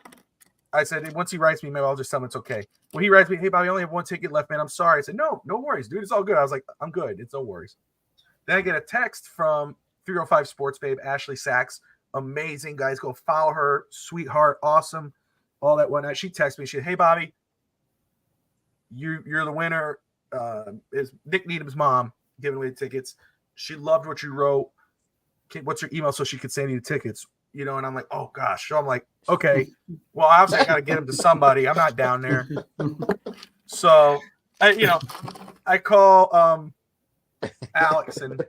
S1: I said, once he writes me, maybe I'll just tell him it's okay. When he writes me, "Hey, Bobby, I only have 1 ticket left, man. I'm sorry." I said, No worries, dude. It's all good. I was like, "I'm good. It's no worries." Then I get a text from 305 Sports Babe, Ashley Sachs. Amazing, guys. Go follow her. Sweetheart. Awesome. All that whatnot. She texted me. She said, "Hey, Bobby, you're the winner." Is Nick Needham's mom giving away the tickets. She loved what you wrote. What's your email so she could send you the tickets? And I'm like, oh, gosh. So I'm like, okay. Well, obviously I got to get them to somebody. I'm not down there. So, I call Alex and,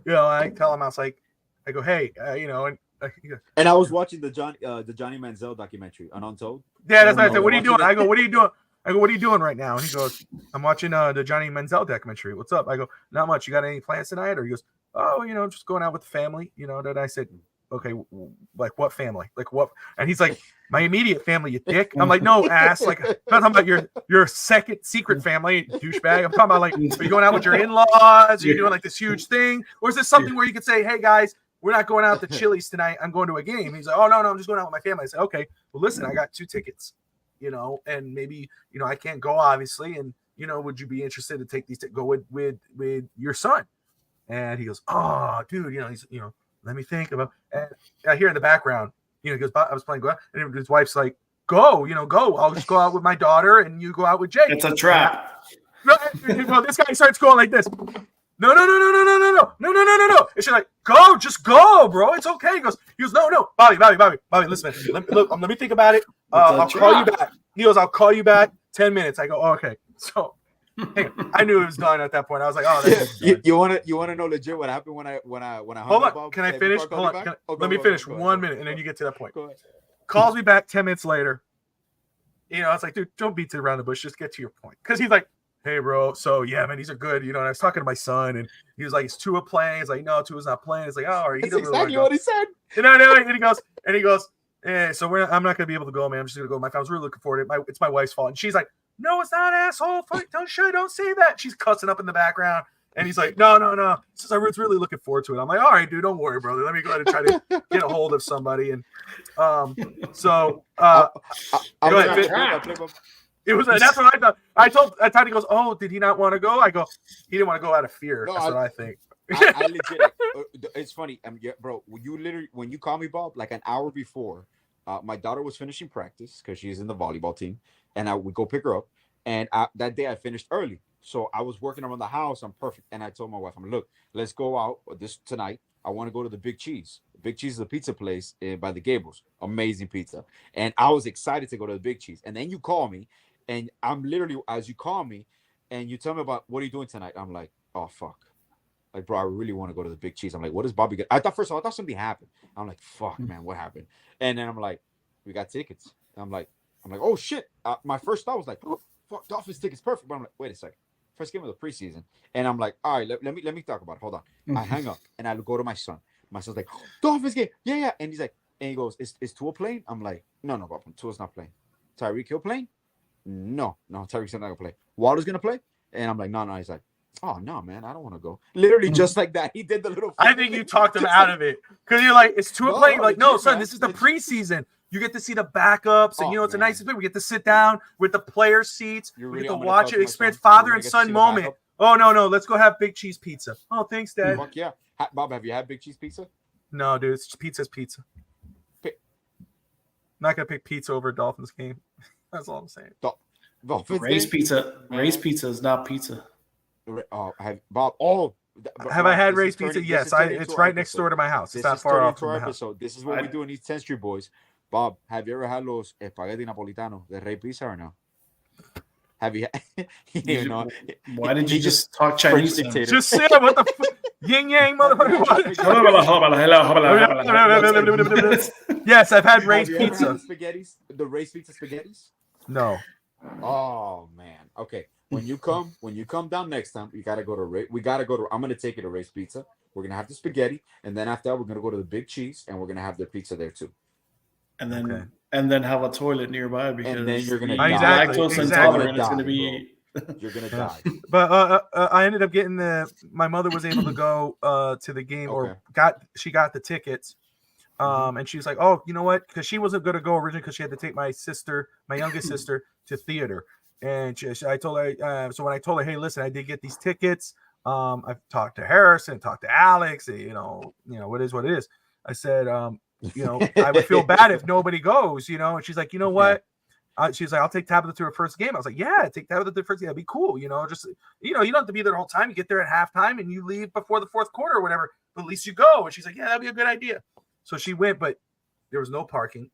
S1: I tell him, I was like, I go, "Hey,
S6: And I was watching the Johnny Manziel documentary on Untold.
S1: yeah, that's what I said. What are you doing? I go, "What are you doing?" I go, "What are you doing right now?" And he goes, "I'm watching the Johnny Manziel documentary. What's up?" I go, "Not much. You got any plans tonight?" Or he goes, "Oh, just going out with the family." Then I said, okay, like what family? Like what? And he's like, my immediate family, you dick. I'm like, no, ass. Like, I'm not talking about your second secret family, douchebag. I'm talking about like, are you going out with your in-laws? Are you doing like this huge thing? Or is this something where you could say, hey guys, we're not going out to Chili's tonight. I'm going to a game. He's like, oh no, I'm just going out with my family. I said, okay, well listen, I got 2 tickets, and maybe, I can't go obviously. And, would you be interested to take these to go with your son? And he goes, oh dude, he's, let me think about, and I hear in the background, he goes, I was playing, and his wife's like, go, go. I'll just go out with my daughter and you go out with Jake.
S5: It's a trap.
S1: No, well, this guy starts going like this. No. And she's like, go, just go, bro. It's okay. He goes, no. Bobby, listen, let me think about it. I'll call you back. He goes, I'll call you back 10 minutes. I go, oh, okay. So hey, I knew it was done at that point. I was like, oh, that's
S6: you want to know legit what happened when I
S1: hold on. Can I finish? Hold on. Let me finish 1 minute, and then you get to that point. Calls me back 10 minutes later. It's like, dude, don't beat around the bush. Just get to your point. Because he's like, hey, bro. So yeah, man, these are good. And I was talking to my son, and he was like, is Tua playing? He's like, no, Tua's not playing. It's like, oh, all right.
S6: That's exactly what he said.
S1: And he goes, so I'm not gonna be able to go, man. I'm just gonna go. My family's really looking forward to it. It's my wife's fault. And she's like, no, it's not, asshole. Don't say that. She's cussing up in the background. And he's like, no. Says I was really looking forward to it. I'm like, all right, dude, don't worry, brother. Let me go ahead and try to get a hold of somebody. And go ahead. It was that's what I thought. I thought he goes, oh, did he not want to go? I go, he didn't want to go out of fear. That's what I think.
S6: I legit. It's funny, bro. You literally, when you call me, Bob, like an hour before, my daughter was finishing practice because she's in the volleyball team, and I would go pick her up. And that day I finished early, so I was working around the house. I'm perfect, and I told my wife, "I'm look, let's go out this tonight. I want to go to the Big Cheese. Big Cheese is a pizza place by the Gables. Amazing pizza." And I was excited to go to the Big Cheese. And then you call me, and I'm literally, as you call me, and you tell me about what are you doing tonight. I'm like, oh fuck. Like, bro, I really want to go to the Big Cheese. I'm like, what is Bobby get? I thought something happened. I'm like, fuck, man, what happened? And then I'm like, we got tickets. I'm like, oh shit. My first thought was like, oh, fuck, Dolphins tickets, perfect. But I'm like, wait a second. First game of the preseason. And I'm like, all right, let me talk about it. Hold on. I hang up and I go to my son. My son's like, oh, Dolphins game. Yeah. And he's like, and he goes, is Tua playing? I'm like, no, Bob, Tua's not playing. Tyreek Hill playing? No, Tyreek's not gonna play. Waller's gonna play? And I'm like, no. He's like, oh no, man, I don't want to go. Literally just like that. He did the little.
S1: I think you talked him out of it because you're like, it's Tua playing. Like, no, son, this is the preseason. You get to see the backups, and it's a nice thing. We get to sit down with the player seats. We get to watch it, experience father and son moment. Oh no, let's go have Big Cheese pizza. Oh, thanks, Dad.
S6: Fuck yeah, Bob, have you had Big Cheese pizza?
S1: No, dude, pizza's pizza. I'm not gonna pick pizza over a Dolphins game. That's all I'm saying.
S5: Ray's pizza is not pizza.
S1: Have I had Ray's pizza? Yes, it's right next door to my house. It's not far off from my house.
S6: So this is what we do in East 10th Street, boys. Bob, have you ever had los espagueti napolitano de Ray Pizza or no? Have you?
S5: Why did you just talk Chinese?
S1: Just say what the fuck? Yin yang, motherfucker. Yes, I've had Ray's pizza.
S6: The Ray's pizza spaghettis?
S1: No.
S6: Oh man. Okay. When you come down next time, we gotta go to Ray. I'm gonna take you to Ray's Pizza. We're gonna have the spaghetti, and then after that, we're gonna go to the Big Cheese, and we're gonna have the pizza there too.
S5: And then have a toilet nearby because
S6: and then you're gonna
S5: die. Lactose intolerant is gonna be.
S6: You're gonna die.
S1: But I ended up getting my mother was able to go to the game, or she got the tickets. And she was like, oh, you know what? Because she wasn't going to go originally because she had to take my youngest sister to theater. And I told her, so when I told her, hey, listen, I did get these tickets. I've talked to Harrison, talked to Alex, what is what it is. I said, I would feel bad if nobody goes, and she's like, you know what? She's like, I'll take Tabitha to her first game. I was like, yeah, take Tabitha to the first game. That'd be cool. Just, you don't have to be there the whole time. You get there at halftime and you leave before the fourth quarter or whatever, but at least you go. And she's like, yeah, that'd be a good idea. So she went, but there was no parking,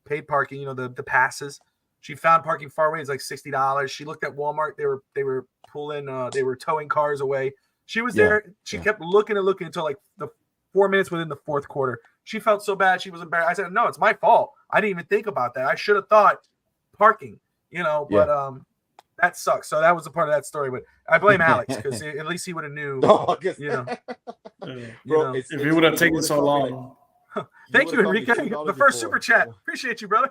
S1: paid parking, the passes. She found parking far away. It's like $60. She looked at Walmart. They were pulling, they were towing cars away. She was there. She kept looking until like the 4 minutes within the fourth quarter. She felt so bad. She was embarrassed. I said, no, it's my fault. I didn't even think about that. I should have thought parking, but that sucks. So that was a part of that story. But I blame Alex because at least he would have knew,
S6: Bro,
S5: if he would have taken so long.
S1: Thank you, Enrique. The first super chat. Appreciate you, brother.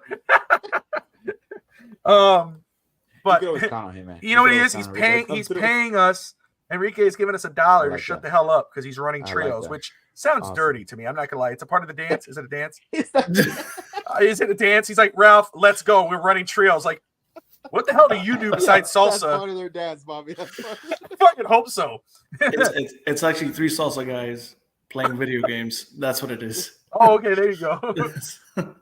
S1: But
S6: you can count on him, man.
S1: You know what he is? He's paying us. Enrique is giving us $1 to shut the hell up because he's running trios, which sounds dirty to me. I'm not gonna lie. It's a part of the dance. Is it a dance? Is it a dance? He's like, Ralph, let's go. We're running trios. Like, what the hell do you do besides salsa?
S6: That's part of their dance, Bobby.
S1: I fucking hope so.
S5: It's actually 3 salsa guys playing video games. That's what it is.
S1: Oh, okay. There you go.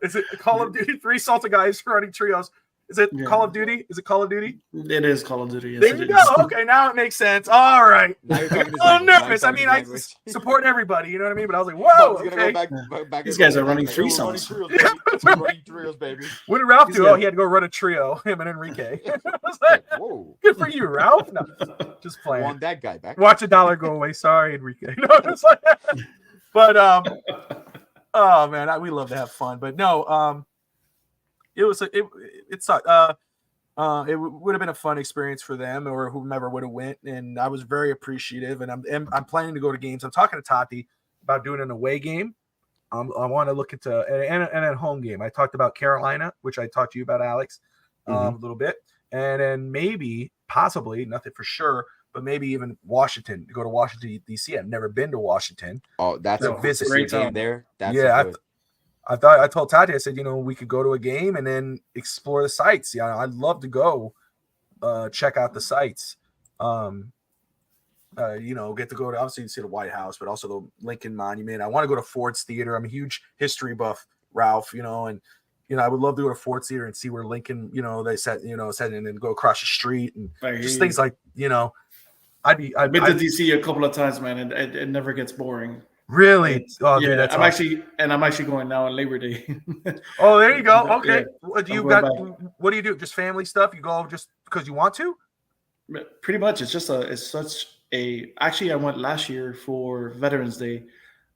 S1: Is it Call of Duty? 3 salsa guys running trios. Is it Call of Duty? Is it Call of Duty?
S5: It is Call of Duty. Yes,
S1: there you go. Okay, now it makes sense. All right. I'm a little nervous. I mean, I support everybody. You know what I mean? But I was like, whoa. Okay.
S5: Go back These guys are running 3 songs.
S6: Running trios, baby.
S1: What did Ralph do? Oh, he had to go run a trio. Him and Enrique. I was like, whoa. Good for you, Ralph. No, just playing.
S6: Want that guy back?
S1: Watch $1 go away. Sorry, Enrique. No, it's like, but oh man, we love to have fun. But no, it sucked. It would have been a fun experience for them or whomever would have went, and I was very appreciative. And I'm planning to go to games. I'm talking to Tati about doing an away game. I want to look into and a home game. I talked about Carolina, which I talked to you about, Alex, a little bit, and then maybe, possibly, nothing for sure, but maybe even Washington. To go to Washington D.C. I've never been to Washington.
S6: Oh, that's a great game there. That's
S1: I told Tati, I said, we could go to a game and then explore the sites. Yeah, I'd love to go check out the sites. Get to go to, obviously, see the White House, but also the Lincoln Monument. I want to go to Ford's Theater. I'm a huge history buff, Ralph, and I would love to go to Ford's Theater and see where Lincoln, they set, and then go across the street and just things like, I've been to
S5: DC a couple of times, man, and it never gets boring.
S1: Really?
S5: Oh, yeah, dude, that's awesome. I'm actually going now on Labor Day.
S1: Oh, there you go. Okay. Yeah, what do you do? Just family stuff? You go just because you want to?
S5: Pretty much. Actually, I went last year for Veterans Day.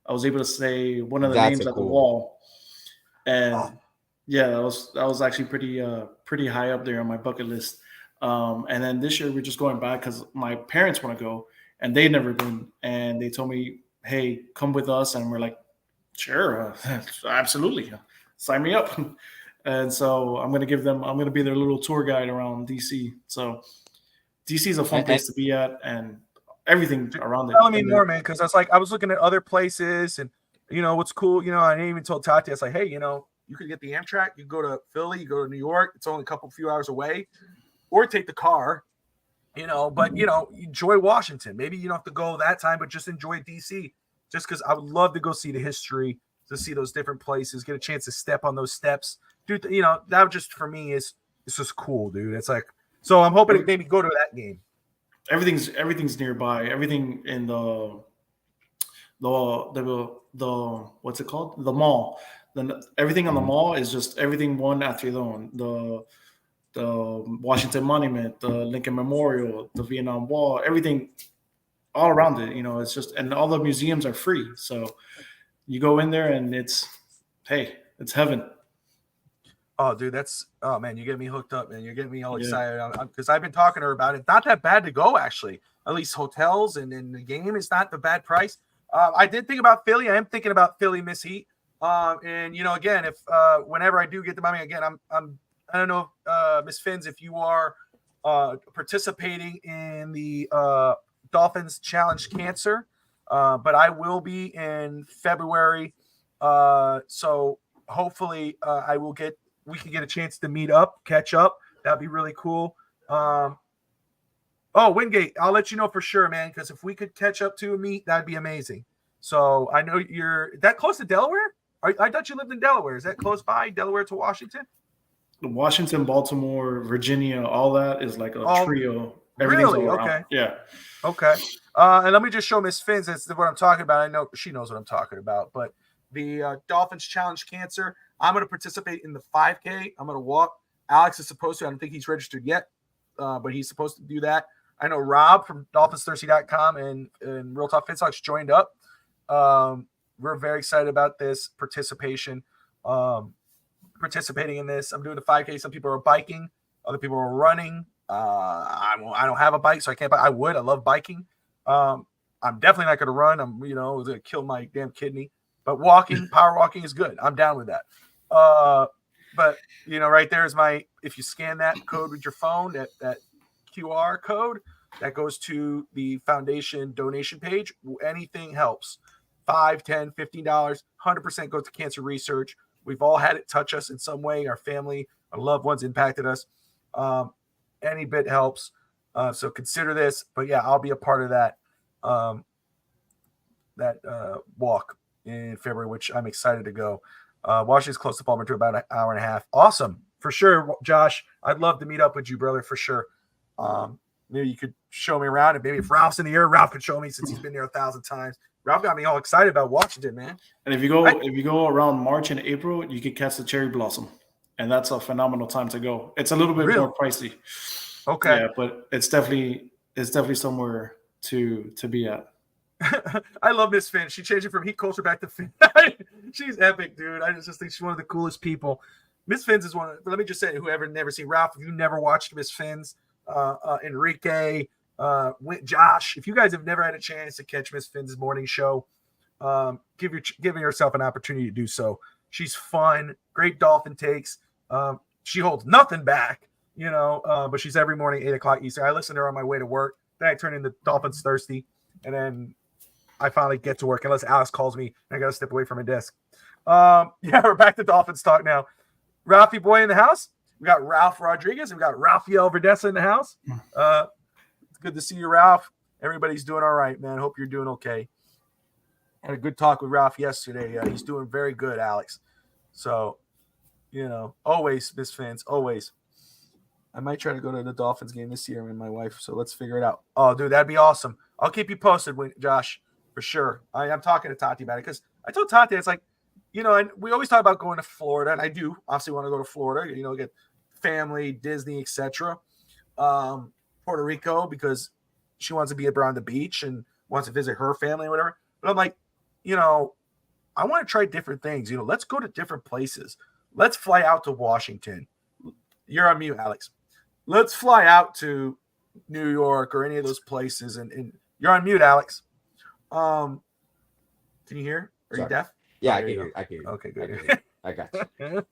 S5: I was able to say one of the names at the wall. And yeah, that was actually pretty high up there on my bucket list. And then this year we're just going back because my parents want to go and they've never been. And they told me, hey, come with us. And we're like, sure, absolutely. Sign me up. And so I'm going to be their little tour guide around DC. So DC is a fun place to be at and everything around it.
S1: Tell me more, man, because I was looking at other places and, what's cool, I even told Tati, I was like, hey, you could get the Amtrak, you go to Philly, you go to New York, it's only a few hours away, or take the car, but, enjoy Washington. Maybe you don't have to go that time, but just enjoy DC, just because I would love to go see the history, to see those different places, get a chance to step on those steps. Dude, that just for me it's just cool, dude. It's like, so I'm hoping to maybe go to that game.
S5: Everything's nearby. Everything in the what's it called? The mall. Then everything on the mall is just everything one after the other. The Washington Monument, the Lincoln Memorial, the Vietnam Wall, everything all around it. It's just, and all the museums are free. So you go in there and it's heaven.
S1: Oh, dude, man, you get me hooked up, man. You're getting me all excited because I've been talking to her about it. It's not that bad to go, actually. At least hotels and the game is not the bad price. I did think about Philly. I am thinking about Philly Miss Heat. And again, if whenever I do get the money again, I don't know, Miss Finns, if you are participating in the Dolphins Challenge Cancer, but I will be in February. So hopefully we can get a chance to meet up, catch up. That'd be really cool. Wingate, I'll let you know for sure, man, because if we could catch up to a meet, that'd be amazing. So I know you're that close to Delaware? I thought you lived in Delaware. Is that close by, Delaware to Washington?
S5: Washington, Baltimore, Virginia, all that is like a trio. Everything's
S1: really?
S5: all around.
S1: Okay.
S5: Yeah.
S1: Okay. And let me just show Miss Finns. That's what I'm talking about. I know she knows what I'm talking about. But the Dolphins Challenge Cancer, I'm going to participate in the 5K. I'm going to walk. Alex is supposed to. I don't think he's registered yet, but he's supposed to do that. I know Rob from DolphinsThirsty.com and Real Talk FinSox joined up. We're very excited about this participation. Participating in this. I'm doing the 5K. Some people are biking. Other people are running. I don't have a bike, so I can't. I would. I love biking. I'm definitely not going to run. I'm, it was going to kill my damn kidney. But power walking is good. I'm down with that. But right there is if you scan that code with your phone, that QR code, that goes to the foundation donation page. Anything helps. $5, $10, $15, 100% goes to cancer research. We've all had it touch us in some way. Our family, our loved ones impacted us. Any bit helps. So consider this. But yeah, I'll be a part of that walk in February, which I'm excited to go. Washington's close to Palmer, about an hour and a half. Awesome. For sure, Josh. I'd love to meet up with you, brother, for sure. Maybe you could show me around, and maybe if Ralph's in the air, Ralph could show me since he's been there 1,000 times. Ralph got me all excited about Washington, man.
S5: And if you go around March and April, you can catch the cherry blossom, and that's a phenomenal time to go. It's a little bit more pricey.
S1: Okay.
S5: Yeah, but it's definitely somewhere to be at.
S1: I love Miss Finn. She changed it from heat culture back to Finn. She's epic, dude. I just think she's one of the coolest people. Miss Finn's is one of, let me just say, whoever never seen Ralph, if you never watched Miss Finn's, Enrique, Josh, if you guys have never had a chance to catch Miss Finn's morning show, giving yourself an opportunity to do so. She's fun, great dolphin takes. She holds nothing back, but she's every morning 8:00 Eastern. I listen to her on my way to work. Then I turn into Dolphins Thirsty, and then I finally get to work unless Alex calls me and I got to step away from my desk. We're back to Dolphins talk now. Ralphie boy in the house. We got Ralph Rodriguez. And we got Rafael Verdessa in the house. It's good to see you, Ralph. Everybody's doing all right, man. Hope you're doing okay. Had a good talk with Ralph yesterday. He's doing very good, Alex. So, always, Miss Fans, always. I might try to go to the Dolphins game this year with my wife, so let's figure it out. Oh, dude, that'd be awesome. I'll keep you posted, Josh, for sure. I'm talking to Tati about it because I told Tati, it's like, and we always talk about going to Florida, and I do obviously want to go to Florida, get family, Disney, etc. Puerto Rico, because she wants to be around the beach and wants to visit her family or whatever. But I'm like, I want to try different things. Let's go to different places. Let's fly out to Washington. You're on mute, Alex. Let's fly out to New York or any of those places. And you're on mute, Alex. Can you hear? Are you deaf?
S6: Yeah, I can hear you.
S1: Okay, good.
S6: I got you.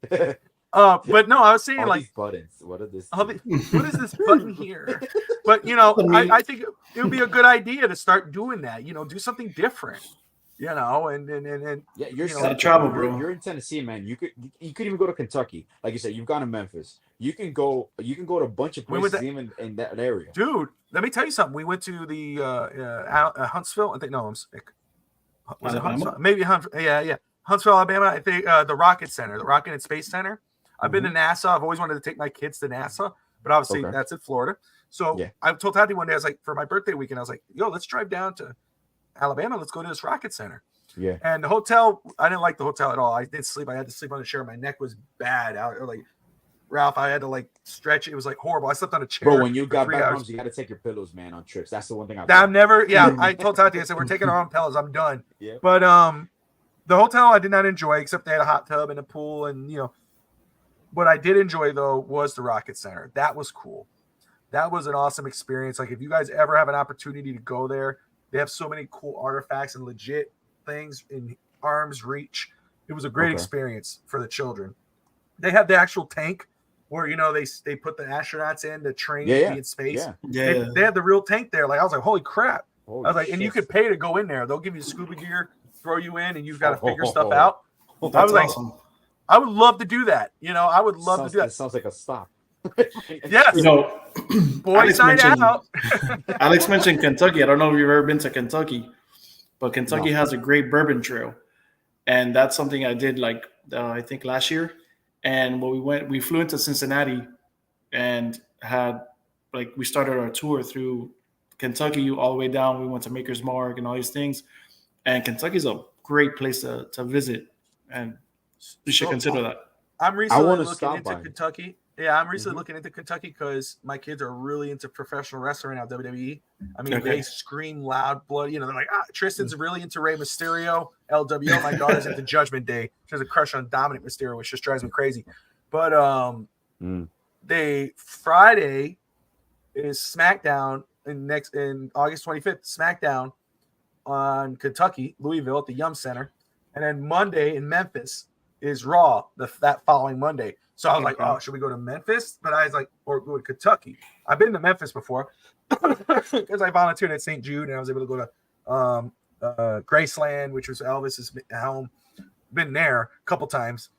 S1: But no, I was saying,
S6: all
S1: like,
S6: these buttons. What are this?
S1: What is this button here? But I think it would be a good idea to start doing that. Do something different. And
S6: yeah, you're
S5: travel, bro.
S6: You're in Tennessee, man. You could even go to Kentucky. Like you said, you've gone to Memphis. You can go to a bunch of places even in that area.
S1: Dude, let me tell you something. We went to the Huntsville. I think was it Huntsville? Maybe Huntsville. Yeah. Huntsville, Alabama. I think the Rocket Center, the Rocket and Space Center. I've been to NASA. I've always wanted to take my kids to NASA, but obviously that's in Florida. So I told Tati one day, I was like, for my birthday weekend, I was like, yo, let's drive down to Alabama. Let's go to this Rocket Center.
S6: Yeah.
S1: And the hotel, I didn't like the hotel at all. I didn't sleep. I had to sleep on a chair. My neck was bad. Ralph, I had to stretch it. It was horrible. I slept on a chair.
S6: Bro, when you got back home, you got to take your pillows, man, on trips. That's the one thing
S1: I'm never. Yeah, I told Tati, I said, we're taking our own pillows. I'm done.
S6: Yeah.
S1: But the hotel I did not enjoy, except they had a hot tub and a pool, and what I did enjoy though was the Rocket Center. That was cool. That was an awesome experience. Like, if you guys ever have an opportunity to go there, they have so many cool artifacts and legit things in arm's reach. It was a great experience for the children. They have the actual tank where they put the astronauts in to train to be in space.
S5: Yeah.
S1: They had the real tank there. Like, I was like, holy crap. I was like,
S6: shit.
S1: And you could pay to go in there. They'll give you scuba gear, throw you in, and you've got to figure stuff out. I was like,
S5: awesome.
S1: I would love to do that. I would love to do that.
S6: It sounds like a stop.
S1: Yes. Boys night out.
S5: Alex mentioned Kentucky. I don't know if you've ever been to Kentucky, but Kentucky has a great bourbon trail. And that's something I did I think last year. And when we flew into Cincinnati and we started our tour through Kentucky all the way down. We went to Maker's Mark and all these things. And Kentucky's a great place to visit. And you should consider that.
S1: I'm recently looking into Kentucky. Yeah, I'm recently looking into Kentucky because my kids are really into professional wrestling now, WWE. I mean, they scream loud, blood. They're like, Tristan's really into Rey Mysterio, LWO. My daughter's into Judgment Day. She has a crush on Dominic Mysterio, which just drives me crazy. But Friday is SmackDown in August 25th. SmackDown on Kentucky, Louisville at the Yum Center. and then Monday in Memphis is Raw that following Monday. So I was like, oh, should we go to Memphis? But I was like, or go to Kentucky. I've been to Memphis before because I volunteered at St. Jude, and I was able to go to Graceland, which was Elvis's home. Been there a couple times,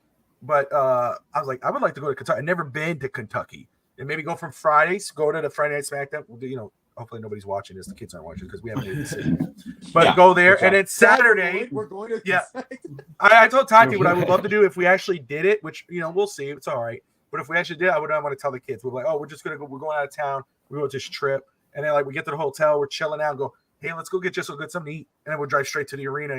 S1: but I was like, I would like to go to Kentucky. I've never been to Kentucky, and maybe go from Fridays, go to the Friday Night SmackDown. We'll do, hopefully nobody's watching this. The kids aren't watching because we haven't made a decision. But go there, and then Saturday,
S6: we're going to.
S1: Yeah, I told Tati what I would love to do if we actually did it, which we'll see. It's all right. But if we actually did, I would not want to tell the kids. We're like, oh, we're just gonna go. We're going out of town. We go to this trip, and then we get to the hotel. We're chilling out and go, hey, let's go get something to eat, and then we'll drive straight to the arena.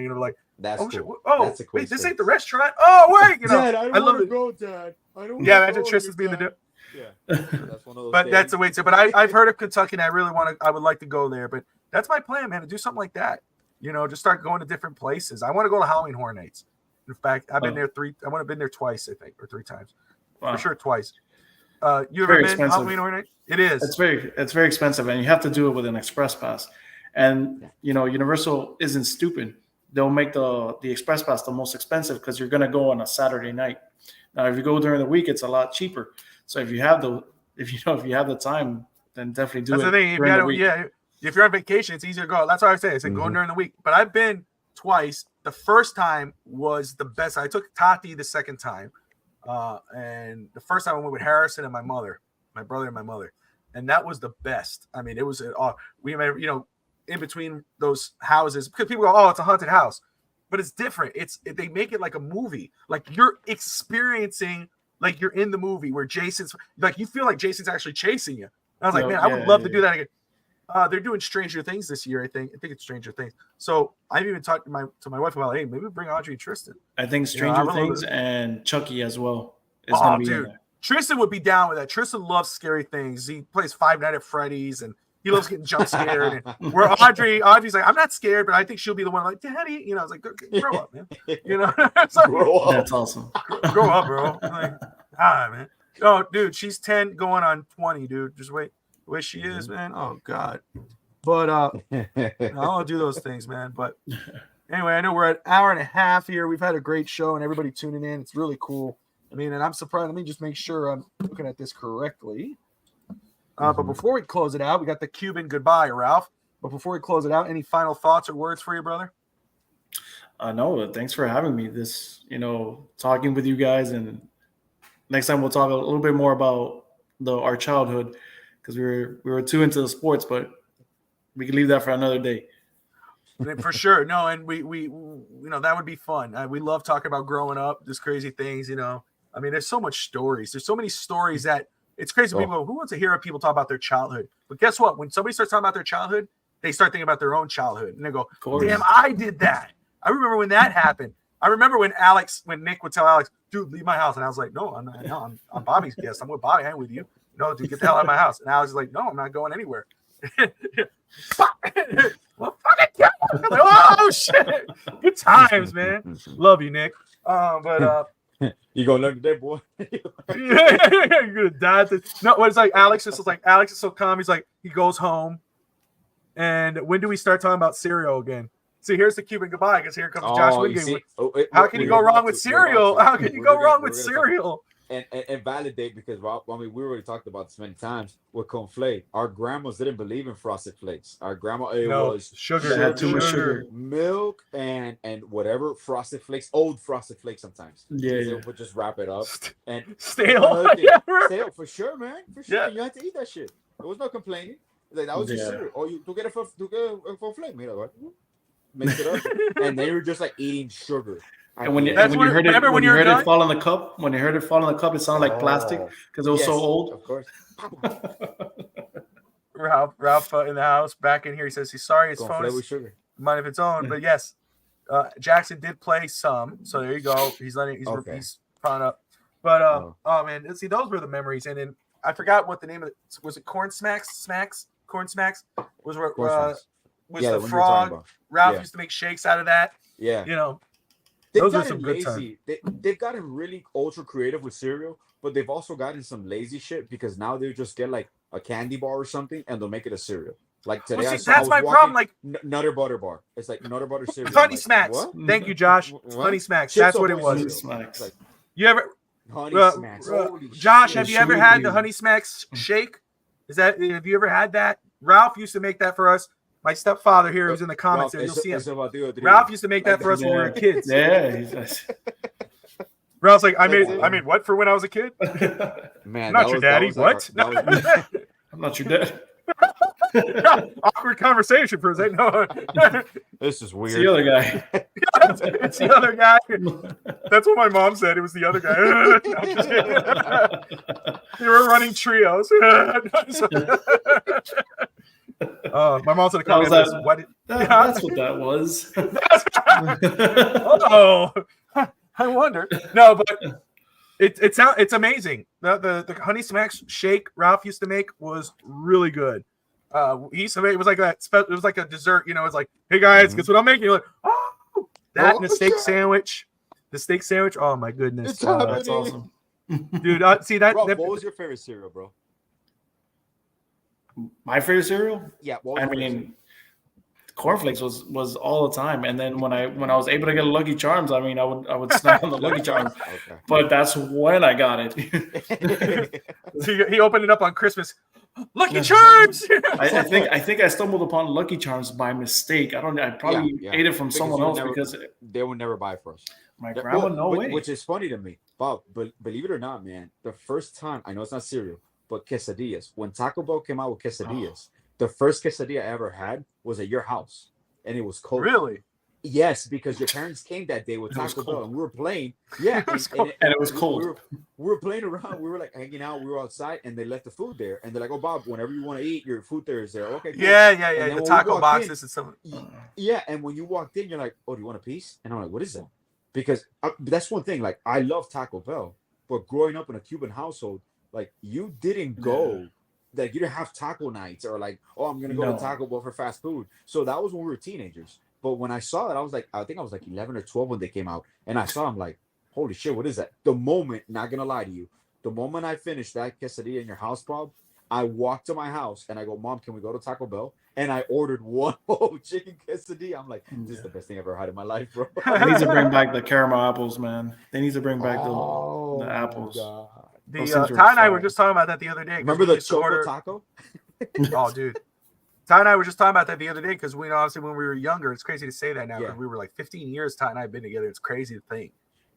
S6: That's
S1: oh,
S6: cool.
S1: That's
S6: cool
S1: wait, this
S6: space.
S1: ain't the restaurant. Oh, wait,
S3: Dad, I
S1: love
S3: want to
S1: it.
S3: go, Dad. I don't.
S1: Yeah, imagine Tristan's being the.
S6: Yeah, that's one of those.
S1: But that's the way to. But I've heard of Kentucky, and I really want to. I would like to go there, but that's my plan, man, to do something like that. Just start going to different places. I want to go to Halloween Horror Nights. In fact, I've been there I want to been there twice, I think, or 3 times.
S5: Wow.
S1: For sure, twice. You ever been
S5: expensive.
S1: Halloween Horror Nights? It is.
S5: It's very expensive, and you have to do it with an express pass. And Universal isn't stupid. They'll make the express pass the most expensive because you're going to go on a Saturday night. Now, if you go during the week, it's a lot cheaper. So if you have the time, then definitely do
S1: That's
S5: it.
S1: the thing.
S5: During the week.
S1: If you're on vacation, it's easier to go. That's what I say. I said going during the week. But I've been twice. The first time was the best. I took Tati the second time. And the first time I went with Harrison and my brother and my mother. And that was the best. I mean, it was we in between those houses, because people go, oh, it's a haunted house. But it's different. They make it like a movie. Like you're experiencing, like you're in the movie where Jason's like, you feel like Jason's actually chasing you. And I was like, man, I would love to do that again. They're doing Stranger Things this year, I think. I think it's Stranger Things. So I've even talked to my wife about, hey, maybe bring Audrey and Tristan.
S5: I think Stranger Things and Chucky as well is
S1: Oh,
S5: going to be
S1: dude.
S5: in there.
S1: Tristan would be down with that. Tristan loves scary things. He plays Five Nights at Freddy's, and he loves getting jump scared. And where Audrey's like, I'm not scared, but I think she'll be the one like, Daddy, I was like, grow up, man. So,
S6: Grow up.
S5: That's awesome.
S1: grow up, bro. I'm like, man. Oh, dude, she's 10 going on 20, dude. Just wait. The way she is, man. Oh, God. But I don't do those things, man. But anyway, I know we're at an hour and a half here. We've had a great show, and everybody tuning in. It's really cool. I mean, and I'm surprised. Let me just make sure I'm looking at this correctly. But before we close it out, we got the Cuban goodbye, Ralph. But before we close it out, any final thoughts or words for you, brother?
S5: No, thanks for having me. This, talking with you guys, and next time we'll talk a little bit more about our childhood, because we were too into the sports, but we can leave that for another day.
S1: For sure. No, and we that would be fun. We love talking about growing up, just crazy things, I mean, there's so much stories. There's so many stories that it's crazy. People go, who wants to hear people talk about their childhood? But guess what? When somebody starts talking about their childhood, they start thinking about their own childhood. And they go, damn, I did that. I remember when that happened. I remember when Nick would tell Alex, dude, leave my house. And I was like, no, I'm not. No, I'm Bobby's guest. I'm with Bobby. I ain't with you. No, dude, get the hell out of my house. And Alex is like, no, I'm not going anywhere. Well, fucking kill him. I'm like, oh, shit. Good times, man. Love you, Nick.
S6: You gonna learn today, boy?
S1: You're gonna die. No, it's like Alex is so calm. He's like, he goes home. And when do we start talking about cereal again? See, here's the Cuban goodbye, because here comes Josh Wingate. How can you go wrong with cereal? How can you go wrong with cereal?
S6: And validate, because we already talked about this many times with cornflake. Our grandmas didn't believe in frosted flakes. Our grandma was
S1: sugar.
S5: Had too much sugar,
S6: milk, and whatever frosted flakes, old frosted flakes sometimes.
S5: Yeah,
S6: they would just wrap it up and
S1: stale.
S6: Stale for sure, man. For sure, you had to eat that shit. There was no complaining. Like, that was just cereal. Or you to get a cornflake, mix it up, and they were just like eating sugar.
S5: And when you heard it fall in the cup, it sounded like plastic because it was so old.
S6: Of course.
S1: Ralph in the house, back in here. He says he's sorry his phone is mine of its own. But yes, Jackson did play some. So there you go. He's found up. But oh man, let's see. Those were the memories. And then I forgot what the name of it was. It Corn Smacks? Corn Smacks was the frog. Ralph used to make shakes out of that.
S6: Yeah.
S1: Those are some good times.
S6: They've gotten really ultra creative with cereal, but they've also gotten some lazy shit, because now they just get like a candy bar or something and they'll make it a cereal. Like today,
S1: Well,
S6: I
S1: see,
S6: saw, I
S1: that's
S6: was
S1: my
S6: walking,
S1: problem. Like
S6: Nutter Butter Bar. It's like Nutter Butter cereal.
S1: Honey
S6: like,
S1: Smacks.
S6: what?
S1: Thank you, Josh.
S6: What?
S1: Honey Smacks.
S6: Chips
S1: That's what it
S6: Ahoy
S1: was.
S5: Honey
S6: cereal.
S5: Smacks.
S6: Like,
S1: You ever,
S6: Honey Smacks. Holy
S1: Josh?
S6: shit.
S1: Have you ever had the Honey Smacks shake? Have you ever had that? Ralph used to make that for us. My stepfather here, who's in the comments there. You'll see him. Ralph used to make that for us when we were kids.
S5: Yeah.
S1: Ralph's like, I made what for when I was a kid?
S6: Man,
S1: Not your daddy. What?
S5: I'm not your dad.
S1: Awkward conversation for a second. No.
S6: This is weird.
S5: It's the other guy.
S1: It's the other guy. That's what my mom said. It was the other guy. No, I'm just kidding. They were running trios. My mom said, "What?
S5: That's what that was."
S1: Oh, I wonder. No, but it's amazing. The Honey Smacks shake Ralph used to make was really good. He used to make, it was like a dessert. You know, it's like, hey guys, guess what I'm making? You're like, oh, that and the steak sandwich. The steak sandwich. Oh my goodness,
S5: That's awesome,
S1: dude. See that?
S6: Bro, what was your favorite cereal, bro?
S5: My favorite cereal?
S6: Yeah,
S5: cornflakes was all the time. And then when I was able to get a Lucky Charms, I would snack on the Lucky Charms. Okay. But that's when I got it.
S1: He opened it up on Christmas. Lucky Charms.
S5: I think I stumbled upon Lucky Charms by mistake. I probably ate it from someone else because
S6: they would never buy for us.
S5: My grandma, no way.
S6: Which is funny to me, Bob. But believe it or not, man, the first time, I know it's not cereal, but quesadillas. When Taco Bell came out with quesadillas, the first quesadilla I ever had was at your house, and it was cold.
S1: Really?
S6: Yes, because your parents came that day with Taco Bell, and we were playing. Yeah,
S5: and it was cold.
S6: We were playing around. We were like hanging out. We were outside, and they left the food there. And they're like, "Oh, Bob, whenever you want to eat, your food there is there." Okay. Cool.
S1: Yeah. The taco boxes and stuff.
S6: Yeah, and when you walked in, you're like, "Oh, do you want a piece?" And I'm like, "What is that?" Because that's one thing. Like, I love Taco Bell, but growing up in a Cuban household, like, you didn't go. Like, you didn't have taco nights or like, oh, I'm gonna go to Taco Bell for fast food. So that was when we were teenagers. But when I saw that, I think I was like 11 or 12 when they came out, and I saw them like, holy shit, what is that? The moment, not gonna lie to you, the moment I finished that quesadilla in your house, Bob, I walked to my house and I go, Mom, can we go to Taco Bell? And I ordered one whole chicken quesadilla. I'm like, this is the best thing I've ever had in my life, bro.
S5: They need to bring back the caramel apples, man. They need to bring back the apples.
S1: God. Ty and I were just talking about that the other day.
S6: Remember the choco taco?
S1: Oh, dude. Ty and I were just talking about that the other day because we obviously when we were younger, it's crazy to say that now because we were like 15 years. Ty and I have been together. It's crazy to think,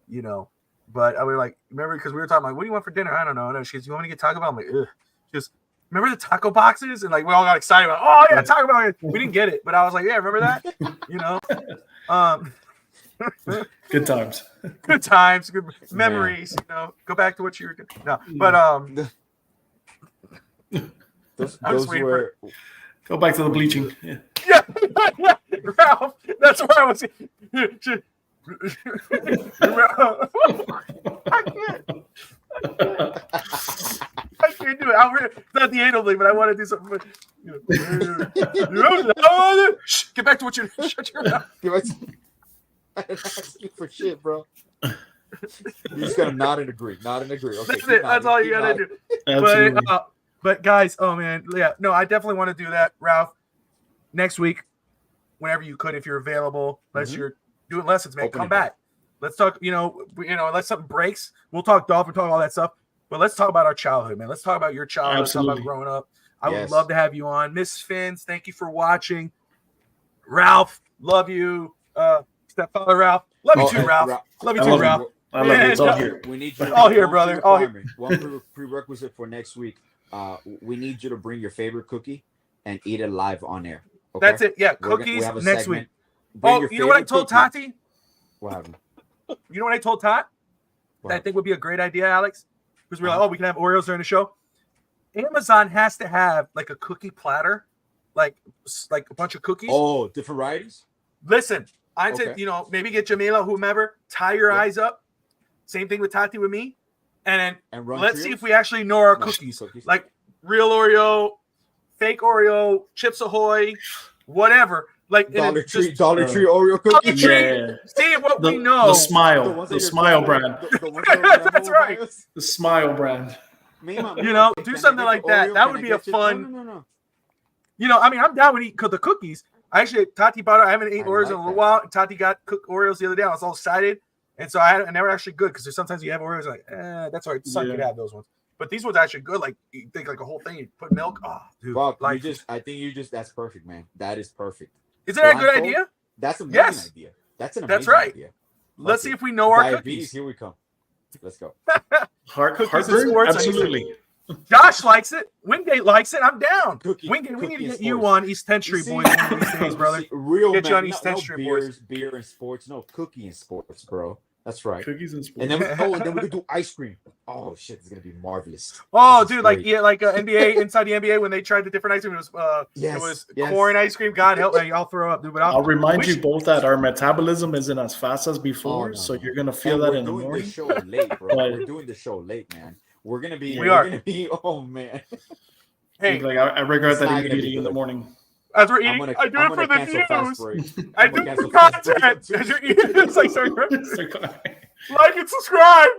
S1: you know. But I was like, remember because we were talking like, what do you want for dinner? I don't know. And she goes, you want me to get Taco Bell? I'm like, ugh. She goes, remember the taco boxes? And like we all got excited about, oh yeah, Taco Bell. We didn't get it, but I was like, yeah, remember that? You know.
S5: Good times.
S1: Good times, good memories. You know, go back to what you were doing. No, but
S6: those were.
S5: Go back to the bleaching.
S1: Yeah, Ralph. That's where I was. I can't do it. It's not the anal thing, but I want to do something. Get back to what you're. Shut your mouth.
S6: I didn't ask you for shit, bro. You just gotta nod and agree. Nod and agree. Okay,
S1: that's it. That's all you gotta do. But guys, oh man, yeah, no, I definitely want to do that, Ralph. Next week, whenever you could, if you're available, unless you're doing lessons, man, come back. Let's talk. Unless something breaks, we'll talk Dolphin, talk all that stuff. But let's talk about our childhood, man. Let's talk about your childhood. Let's talk about growing up. I would love to have you on, Miss Fins. Thank you for watching, Ralph. Love you, stepfather Ralph. Love you too, Ralph. Love you too, Ralph.
S5: I love you. It's all here.
S6: We need you.
S1: All here, brother. All here.
S6: One prerequisite for next week. We need you to bring your favorite cookie and eat it live on air. Okay?
S1: That's it. Yeah, cookies next week. Oh, you know what I told Tati?
S6: What happened?
S1: You know what I told Tot? That I think would be a great idea, Alex? Because we're like, we can have Oreos during the show. Amazon has to have like a cookie platter, like a bunch of cookies.
S6: Oh, different varieties?
S1: Listen, I said, maybe get Jamila, whomever, tie your eyes up. Same thing with Tati with me. And then let's see if we actually know our cookies. Like real Oreo, fake Oreo, Chips Ahoy, whatever. Like
S6: Dollar Tree Oreo cookies.
S5: Yeah.
S1: See what we know.
S5: The Smile brand.
S1: That's right.
S5: The Smile brand.
S1: Do something like that. That would be a fun.
S6: No.
S1: You know, I mean, I'm down with eating the cookies. Actually, Tati bought it. I haven't eaten Oreos in a little while. Tati got cooked Oreos the other day. I was all excited. And so and they were actually good because sometimes you have Oreos like, that's all right. Son could have those ones. But these ones are actually good. Like, you think like a whole thing, you put milk. Oh, dude.
S6: Bob,
S1: like,
S6: that's perfect, man. That is perfect.
S1: Isn't that a good idea?
S6: That's an amazing idea. That's an amazing idea.
S1: Let's see if we know our cookies.
S6: Here we come. Let's go.
S5: Heartburn? Absolutely.
S1: Josh likes it. Wingate likes it. I'm down. Wingate, we need to get you on East 10th Street, boys, one of these days, brother.
S6: Get
S1: you on East 10th Street, boys.
S6: Beer and sports. No, cookie and sports, bro. That's right.
S5: Cookies and sports.
S6: And then we could do ice cream. Oh shit, it's gonna be marvelous.
S1: Oh, dude, like NBA inside the NBA when they tried the different ice cream, it was corn ice cream. God help me, I'll throw up, dude. But
S5: I'll remind you both that our metabolism isn't as fast as before, so you're gonna feel that in the morning.
S6: We're doing the show late, bro. We're doing the show late, man. We're gonna be. Oh man.
S5: Hey, like I regret that I'm eating in the morning.
S1: As we're eating, I do it for the views. I do it for content. As you're eating, it's like, sorry, like and subscribe.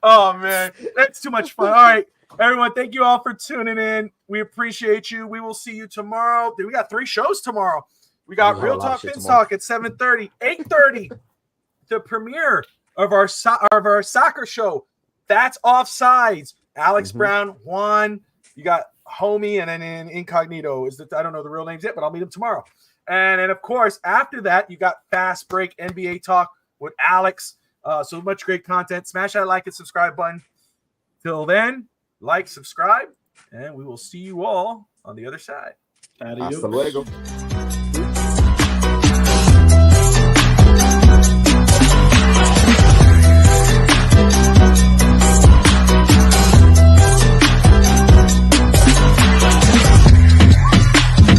S1: Oh man, that's too much fun. All right, everyone, thank you all for tuning in. We appreciate you. We will see you tomorrow. Dude, we got 3 shows tomorrow. We got Real Talk Fins Talk at 7:30, 8:30. The premiere of our soccer show. That's Offsides. Alex Brown won. You got Homie, and then in Incognito I don't know the real names yet, but I'll meet him tomorrow. And then of course after that you got Fast Break NBA Talk with Alex. So much great content. Smash that like and subscribe button. Till then, like, subscribe, and we will see you all on the other side.
S5: Adios.
S6: Hasta luego.